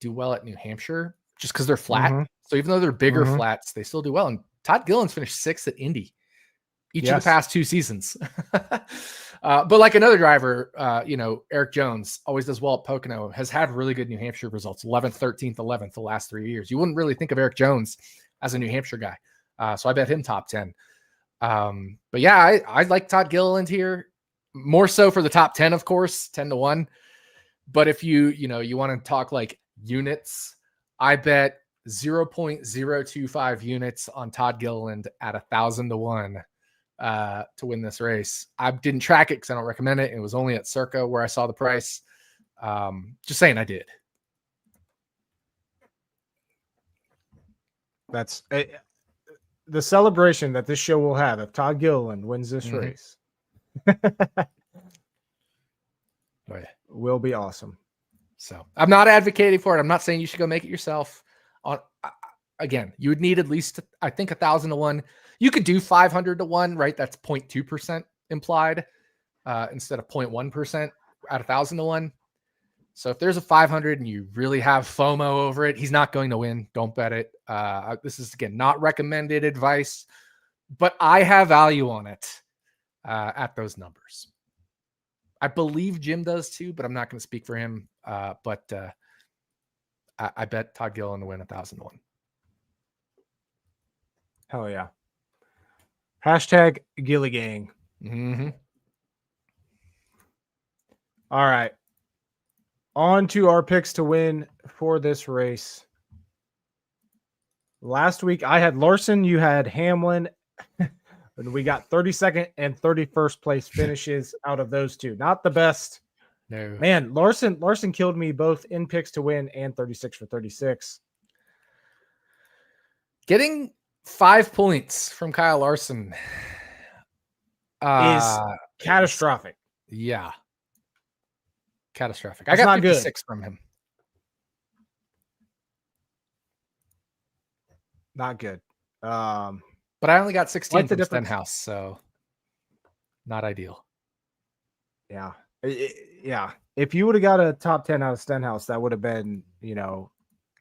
do well at New Hampshire just because they're flat. Mhm. So even though they're bigger Mhm. flats, they still do well. And Todd Gilliland's finished 6th at Indy each of Yes. the past 2 seasons. But like another driver, Eric Jones always does well at Pocono, has had really good New Hampshire results, 11th, 13th, 11th the last 3 years. You wouldn't really think of Eric Jones as a New Hampshire guy. So I bet him top 10. But yeah, I like Todd Gilliland here, more so for the top 10, of course, 10 to 1. But if you want to talk like units, I bet 0.025 units on Todd Gilliland at 1,000 to 1 to win this race. I didn't track it because I don't recommend it. It was only at Circa where I saw the price. Just saying I did. That's the celebration that this show will have if Todd Gilliland wins this Mhm. race. Oh, yeah. Will be awesome. So I'm not advocating for it. I'm not saying you should go make it yourself. Again, you would need at least, I think, 1,000 to 1. You could do 500 to 1, right? That's 0.2% implied instead of 0.1% at 1,000 to 1. So if there's a 500 and you really have FOMO over it, he's not going to win. Don't bet it. This is, again, not recommended advice, but I have value on it at those numbers. I believe Jim does too, but I'm not going to speak for him. But I bet Todd Gilliland to win 1,000 to 1. Hell yeah. Hashtag Gilly Gang. Mm-hmm. All right. On to our picks to win for this race. Last week I had Larson, you had Hamlin, and we got 32nd and 31st place finishes out of those two. Not the best. No. Man, Larson killed me both in picks to win and 36 for 36. Getting 5 points from Kyle Larson Is catastrophic. Yeah. Catastrophic. That's I got not good. 56 from him. Not good. But I only got 16 Quite the from difference. Stenhouse, so not ideal. Yeah. Yeah. If you would have got a top 10 out of Stenhouse, that would have been,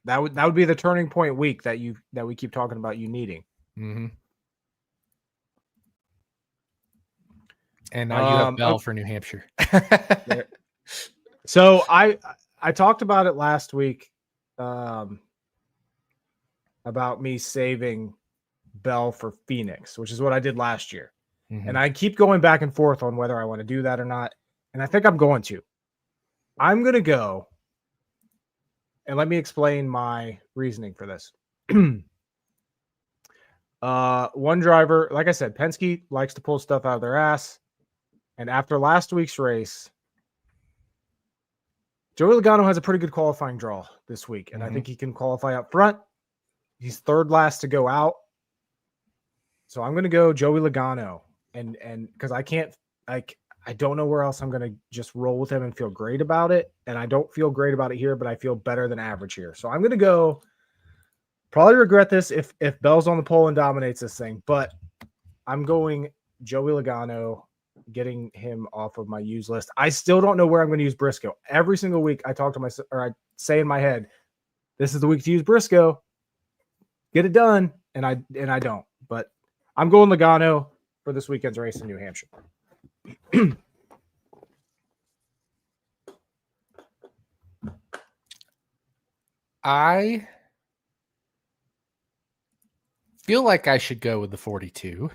that would be the turning point week that we keep talking about you needing. Mm-hmm. And now you have Bell for New Hampshire. So I talked about it last week about me saving Bell for Phoenix, which is what I did last year. Mm-hmm. And I keep going back and forth on whether I want to do that or not. And I think I'm going to. I'm going to go. And let me explain my reasoning for this. One driver, like I said, Penske likes to pull stuff out of their ass. And after last week's race, Joey Logano has a pretty good qualifying draw this week, and I think he can qualify up front. He's third last to go out. So I'm going to go Joey Logano, and because I don't know where else I'm going to just roll with him and feel great about it. And I don't feel great about it here, but I feel better than average here. So I'm going to go, probably regret this if Bell's on the pole and dominates this thing, but I'm going Joey Logano, getting him off of my use list. I still don't know where I'm going to use Briscoe. Every single week I talk to myself, or I say in my head, this is the week to use Briscoe. Get it done. And I don't. But I'm going Logano for this weekend's race in New Hampshire. I feel like I should go with the 42.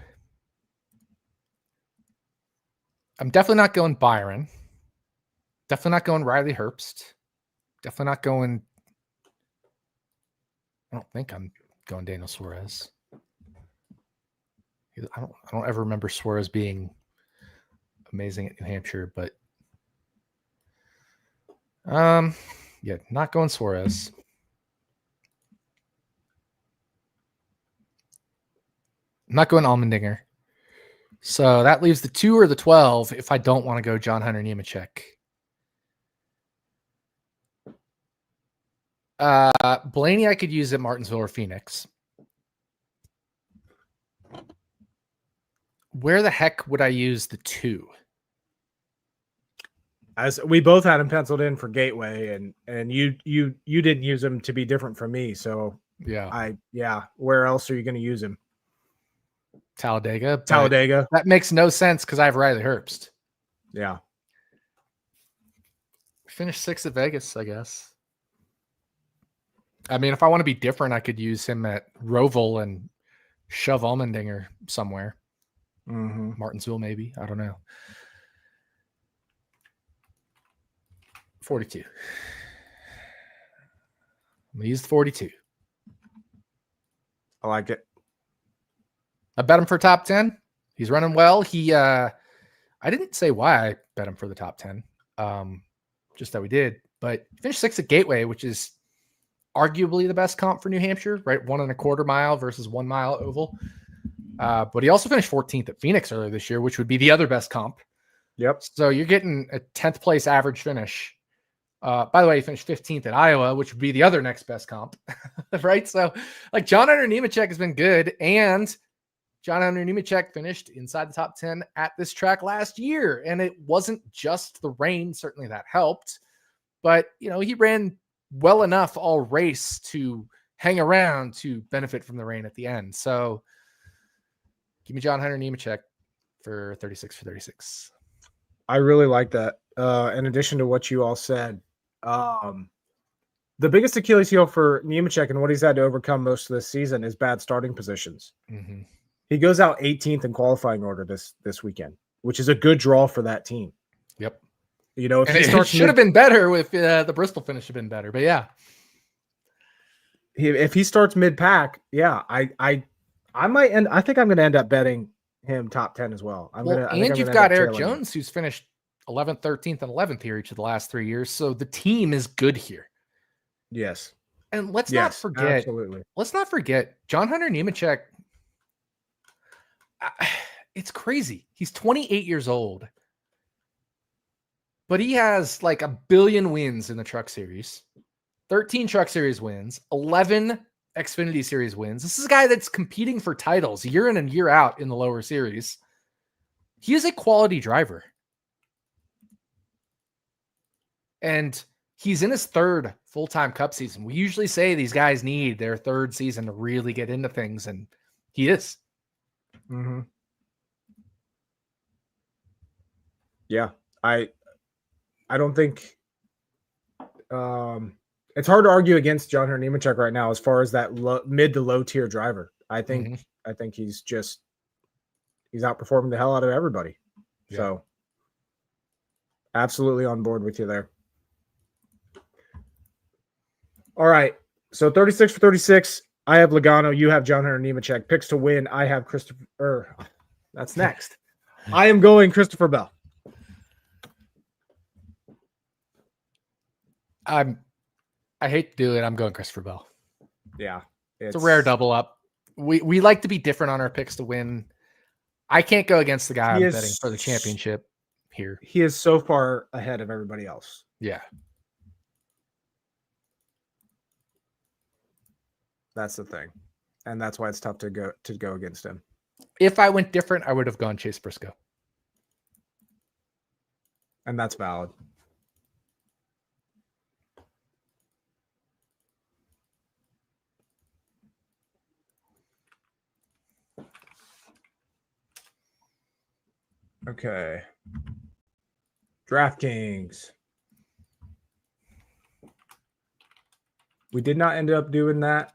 I'm definitely not going Byron. Definitely not going Riley Herbst. Definitely not going. I don't think I'm going Daniel Suarez. I don't ever remember Suarez being amazing at New Hampshire, but yeah, not going Suarez. I'm not going Allmendinger. So that leaves the 2 or the 12 if I don't want to go John Hunter Nemechek. Blaney I could use at Martinsville or Phoenix. Where the heck would I use the 2? As we both had him penciled in for Gateway, and you didn't use him to be different from me. So yeah, where else are you going to use him? Talladega. That makes no sense because I have Riley Herbst. Yeah. Finished 6th at Vegas, I guess. I mean, if I want to be different, I could use him at Roval and shove Allmendinger somewhere. Martinsville, maybe. I don't know. 42. I'm going to use the 42. I like it. I bet him for top 10. He's running well. I didn't say why I bet him for the top 10. Just that we did. But he finished 6th at Gateway, which is arguably the best comp for New Hampshire, right? 1.25 mile versus 1 mile oval. But he also finished 14th at Phoenix earlier this year, which would be the other best comp. Yep. So you're getting a 10th place average finish. By the way, he finished 15th at Iowa, which would be the other next best comp, right? So like John Hunter Nemechek has been good, and John Hunter Nemechek finished inside the top 10 at this track last year. And it wasn't just the rain. Certainly that helped, but he ran well enough all race to hang around to benefit from the rain at the end. So give me John Hunter Nemechek for 36 for 36. I really like that. In addition to what you all said, the biggest Achilles heel for Nemechek and what he's had to overcome most of this season is bad starting positions. He goes out 18th in qualifying order this weekend, which is a good draw for that team. Yep. If he starts, should have been better with the Bristol finish have been better, but yeah. If he starts mid-pack, yeah, I might end. I think I'm going to end up betting him top 10 as well. And you've got Eric Jones, who's finished 11th, 13th, and 11th here each of the last 3 years. So the team is good here. Yes. And let's not forget John Hunter Nemechek. It's crazy. He's 28 years old, but he has like 1 billion wins in the Truck Series, 13 Truck Series wins, 11 Xfinity Series wins. This is a guy that's competing for titles year in and year out in the lower series. He is a quality driver. And he's in his 3rd full-time Cup season. We usually say these guys need their 3rd season to really get into things, and he is. Yeah, I don't think it's hard to argue against John Hunter Nemechek right now as far as that mid to low tier driver. I think he's outperforming the hell out of everybody. Yeah. So absolutely on board with you there. All right. So 36 for 36. I have Logano. You have John Hunter Nemechek. Picks to win. I have Christopher. That's next. I am going Christopher Bell. I hate to do it. I'm going Christopher Bell. Yeah. It's a rare double up. We like to be different on our picks to win. I can't go against the guy I'm betting for the championship here. He is so far ahead of everybody else. Yeah. That's the thing. And that's why it's tough to go against him. If I went different, I would have gone Chase Briscoe. And that's valid. Okay. DraftKings. We did not end up doing that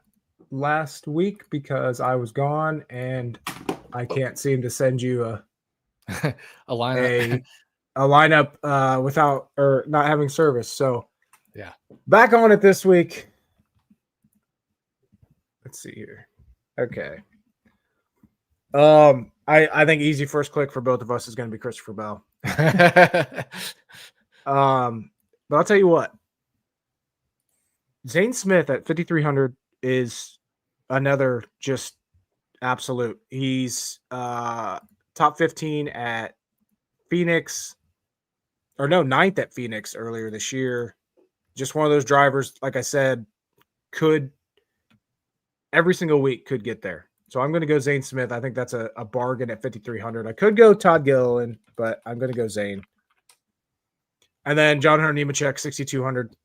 last week because I was gone and I can't seem to send you a lineup. A lineup without or not having service. So yeah, back on it this week. Let's see here. Okay. I think easy first click for both of us is going to be Christopher Bell. But I'll tell you what. Zane Smith at 5,300 is another just absolute. He's top 15 at Phoenix, or no, 9th at Phoenix earlier this year. Just one of those drivers, like I said, could every single week could get there. So I'm going to go Zane Smith. I think that's a bargain at 5,300. I could go Todd Gilliland, but I'm going to go Zane. And then John Hunter Nemechek, 6,200.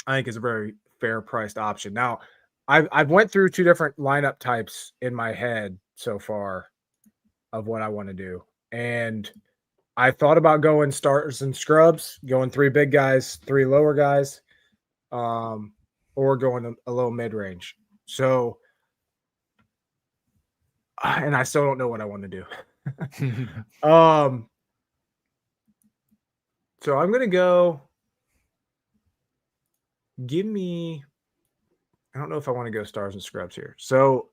I think is a very fair priced option. Now, I've went through two different lineup types in my head so far of what I want to do. And I thought about going starters and scrubs, going 3 big guys, 3 lower guys, or going a little mid-range. So, and I still don't know what I want to do. So I'm going to go, give me, I don't know if I want to go stars and scrubs here. So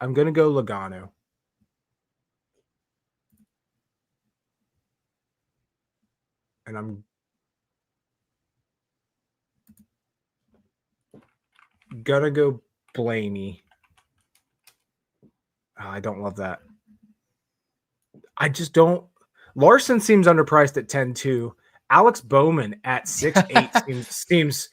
I'm going to go Logano. And I'm going to go Blaney. Oh, I don't love that. I just don't. Larson seems underpriced at 10-2. Alex Bowman at 6'8" seems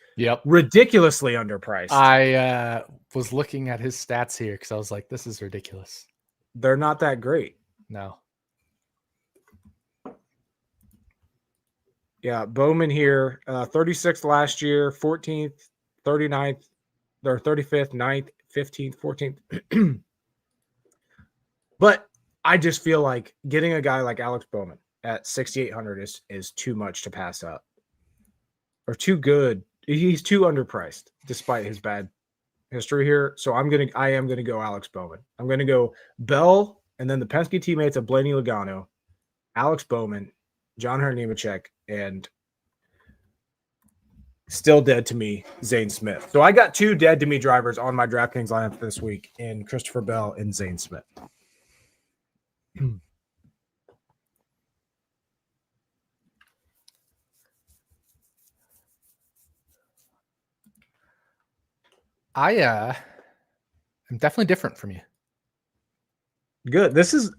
ridiculously underpriced. I was looking at his stats here because I was like, this is ridiculous. They're not that great. No. Yeah, Bowman here, 36th last year, 14th, 39th, or 35th, 9th, 15th, 14th. But I just feel like getting a guy like Alex Bowman at 6,800 is too much to pass up. Or too good. He's too underpriced despite his bad history here. So I am gonna go Alex Bowman. I'm gonna go Bell and then the Penske teammates of Blaney Logano, Alex Bowman, John Hunter Nemechek, and still dead to me, Zane Smith. So I got 2 dead to me drivers on my DraftKings lineup this week in Christopher Bell and Zane Smith. I am definitely different from you. Good. This is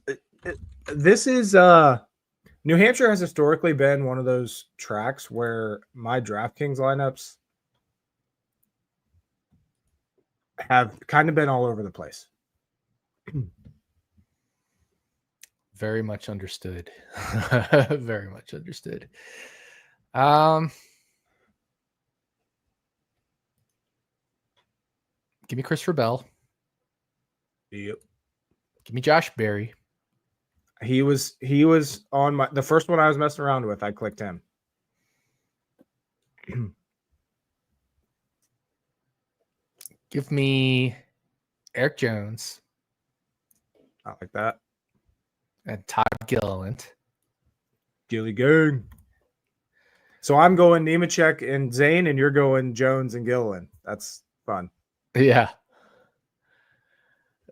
New Hampshire has historically been one of those tracks where my DraftKings lineups have kind of been all over the place. Very much understood. Very much understood. Give me Christopher Bell. Yep. Give me Josh Berry. He was on the first one I was messing around with. I clicked him. Give me Eric Jones. I like that. And Todd Gilliland. Gilly Gang. So I'm going Nemechek and Zane, and you're going Jones and Gilliland. That's fun. Yeah.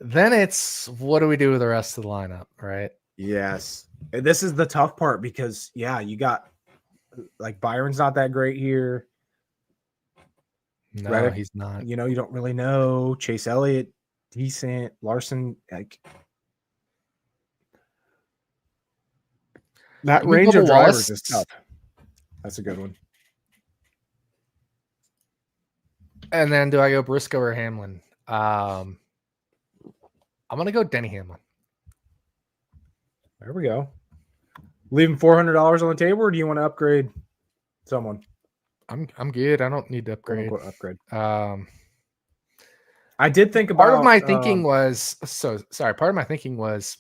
Then it's what do we do with the rest of the lineup, right? Yes. This is the tough part because, you got like Byron's not that great here. No, Reddick, he's not. you don't really know. Chase Elliott, decent. Larson, like that Give me range of Bubba drivers Wallace. is tough. That's a good one. And then do I go Briscoe or Hamlin? I'm going to go Denny Hamlin. There we go. Leaving $400 on the table, or do you want to upgrade someone? I'm good. I don't need to upgrade. Quote, upgrade. I did think about part of my thinking was Part of my thinking was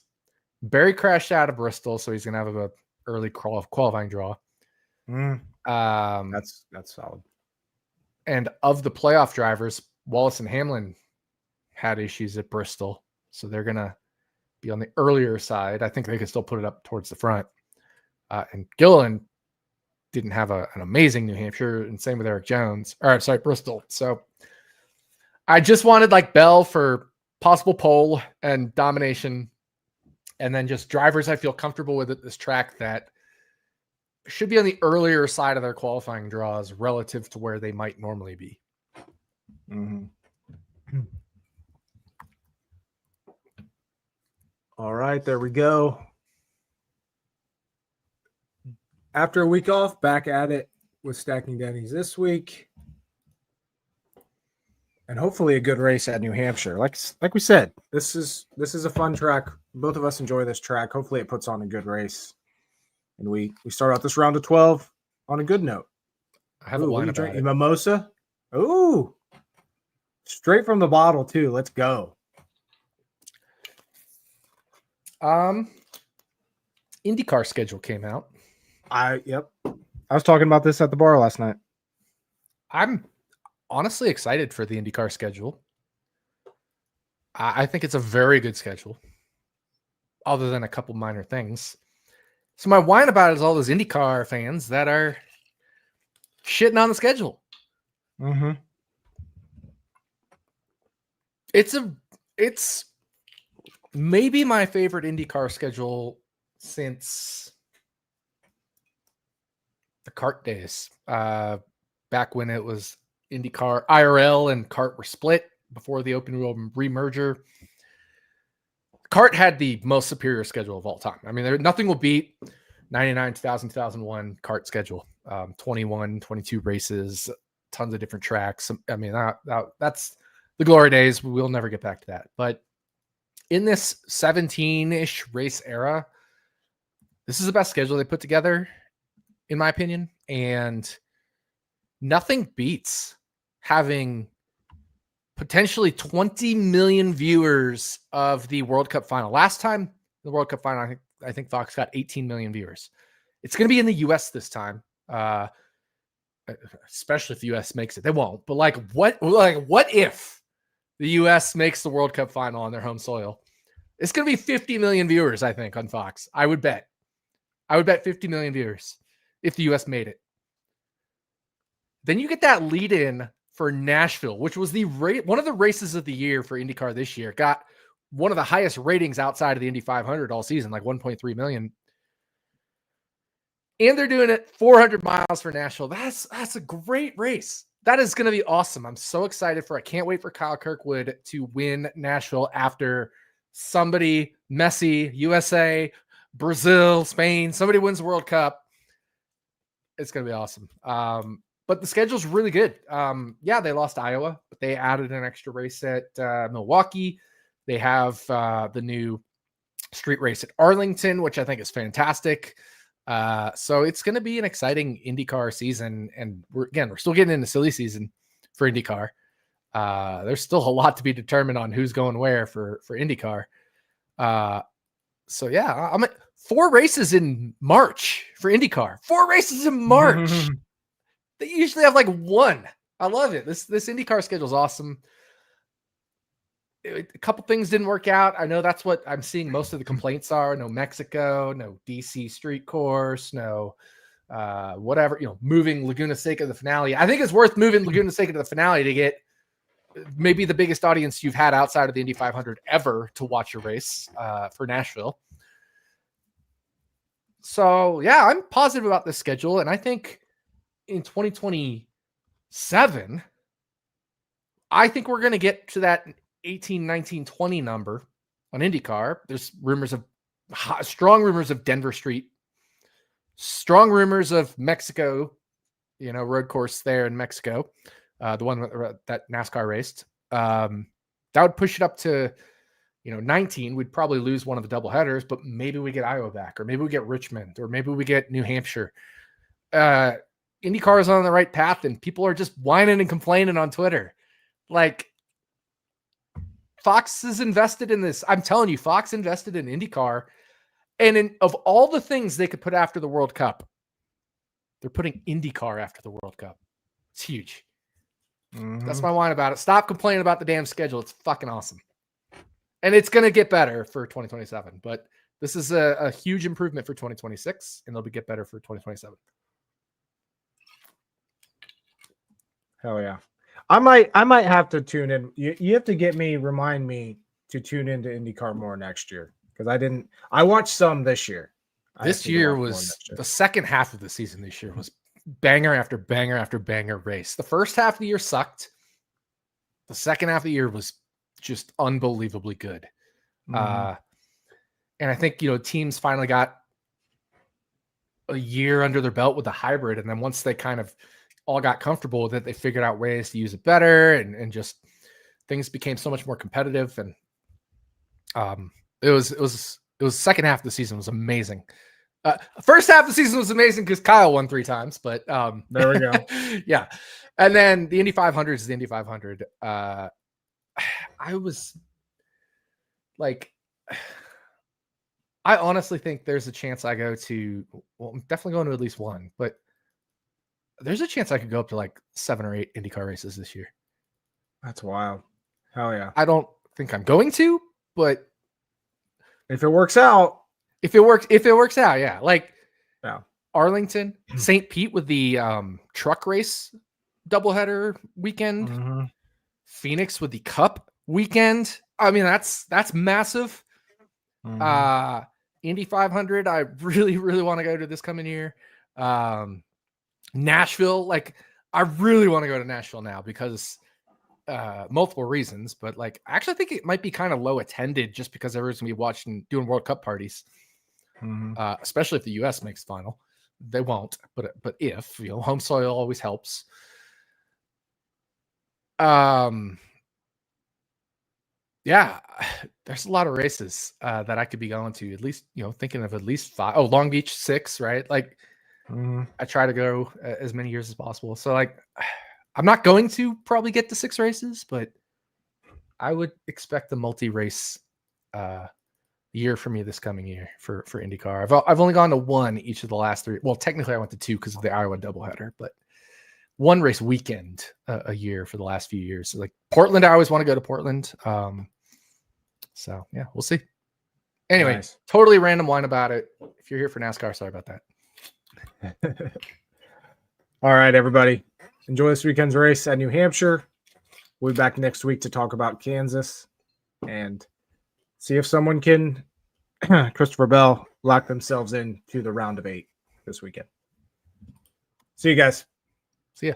Barry crashed out of Bristol, so he's gonna have a early qualifying draw. That's solid. And of the playoff drivers, Wallace and Hamlin had issues at Bristol, so they're gonna be on the earlier side. I think they could still put it up towards the front. And Gilliland didn't have an amazing New Hampshire, and same with Eric Jones. Bristol. So I just wanted like Bell for possible pole and domination, and then just drivers I feel comfortable with at this track that should be on the earlier side of their qualifying draws relative to where they might normally be. Mm-hmm. All right, there we go. After a week off, back at it with stacking Dennys this week. And hopefully a good race at New Hampshire. Like we said, this is a fun track. Both of us enjoy this track. Hopefully it puts on a good race. And we start out this round of 12 on a good note. I have a wine about it. Mimosa. Ooh. Straight from the bottle too. Let's go. IndyCar schedule came out. I was talking about this at the bar last night. I'm honestly excited for the IndyCar schedule. I think it's a very good schedule, other than a couple minor things. So my whine about it is all those IndyCar fans that are shitting on the schedule. Mm-hmm. It's maybe my favorite IndyCar schedule since the kart days. Back when it was IndyCar IRL and kart were split before the open wheel remerger. Kart had the most superior schedule of all time. I mean, nothing will beat 99, 2000, 2001 kart schedule. 21, 22 races, tons of different tracks. I mean, that's the glory days. We'll never get back to that. But in this 17-ish race era, this is the best schedule they put together, in my opinion. And nothing beats having potentially 20 million viewers of the World Cup final. Last time the World Cup final, I think Fox got 18 million viewers. It's going to be in the US this time. Especially if the US makes it. They won't. But what if the US makes the World Cup final on their home soil? It's going to be 50 million viewers, I think, on Fox. I would bet 50 million viewers if the US made it. Then you get that lead in for Nashville, which was one of the races of the year for IndyCar this year. Got one of the highest ratings outside of the Indy 500 all season, like 1.3 million. And they're doing it 400 miles for Nashville. That's a great race. That is going to be awesome. I'm so excited I can't wait for Kyle Kirkwood to win Nashville after somebody, Messi, USA, Brazil, Spain, somebody wins the World Cup. It's going to be awesome. But the schedule's really good. They lost Iowa, but they added an extra race at Milwaukee. They have the new street race at Arlington, which I think is fantastic. So it's going to be an exciting IndyCar season. And we're still getting into silly season for IndyCar. There's still a lot to be determined on who's going where for IndyCar. I'm at 4 races in March for IndyCar. 4 races in March. They usually have like 1. I love it. This IndyCar schedule is awesome. A couple things didn't work out. I know that's what I'm seeing most of the complaints are. No Mexico, no DC street course, no whatever, moving Laguna Seca to the finale. I think it's worth moving Laguna Seca to the finale to get maybe the biggest audience you've had outside of the Indy 500 ever to watch your race for Nashville. So yeah, I'm positive about this schedule, and I think in 2027, I think we're going to get to that 18, 19, 20 number on IndyCar. There's strong rumors of Denver Street, strong rumors of Mexico, road course there in Mexico, the one that NASCAR raced. That would push it up to 19. We'd probably lose one of the double headers, but maybe we get Iowa back, or maybe we get Richmond, or maybe we get New Hampshire. IndyCar is on the right path, and people are just whining and complaining on Twitter. Like, Fox is invested in this. I'm telling you, Fox invested in IndyCar, and of all the things they could put after the World Cup, they're putting IndyCar after the World Cup. It's huge. Mm-hmm. That's my whine about it. Stop complaining about the damn schedule. It's fucking awesome. And it's going to get better for 2027, but this is a huge improvement for 2026, and they'll get better for 2027. Hell yeah. I might have to tune in. You have to remind me to tune into IndyCar more next year, because I watched some this year. This year was the second half of the season. This year was banger after banger after banger race. The first half of the year sucked. The second half of the year was just unbelievably good. Mm-hmm. And I think, teams finally got a year under their belt with the hybrid. And then once they kind of all got comfortable with it, they figured out ways to use it better, and just things became so much more competitive. And it was second half of the season was amazing. First half of the season was amazing because Kyle won 3 times, but there we go. Yeah. And then the Indy 500 is the Indy 500. I was like, I honestly think there's a chance I go to, I'm definitely going to at least one, but there's a chance I could go up to like 7 or 8 IndyCar races this year. That's wild. Hell yeah. I don't think I'm going to, but if it works out, if it works out, yeah. Like, yeah. Arlington, St. Pete with the truck race doubleheader weekend, mm-hmm. Phoenix with the Cup weekend. I mean, that's massive. Mm-hmm. Indy 500, I really, really want to go to this coming year. Nashville, like, I really want to go to Nashville now because multiple reasons, but like, I actually think it might be kind of low attended just because everyone's gonna be watching, doing World Cup parties. Mm-hmm. Especially if the US makes final. They won't, but if, home soil always helps. Yeah, there's a lot of races that I could be going to, at least, thinking of at least 5. Oh, Long Beach 6, right? Like, I try to go as many years as possible. So, like, I'm not going to probably get to 6 races, but I would expect the multi-race year for me this coming year for IndyCar. I've only gone to 1 each of the last 3. Well, technically I went to 2 because of the Iowa doubleheader, but 1 race weekend a year for the last few years. So, like, Portland, I always want to go to Portland. So yeah, we'll see. Anyway, nice. Totally random whine about it. If you're here for NASCAR, sorry about that. All right, everybody. Enjoy this weekend's race at New Hampshire. We'll be back next week to talk about Kansas and see if someone can, Christopher Bell, lock themselves in to the round of 8 this weekend. See you guys. See ya.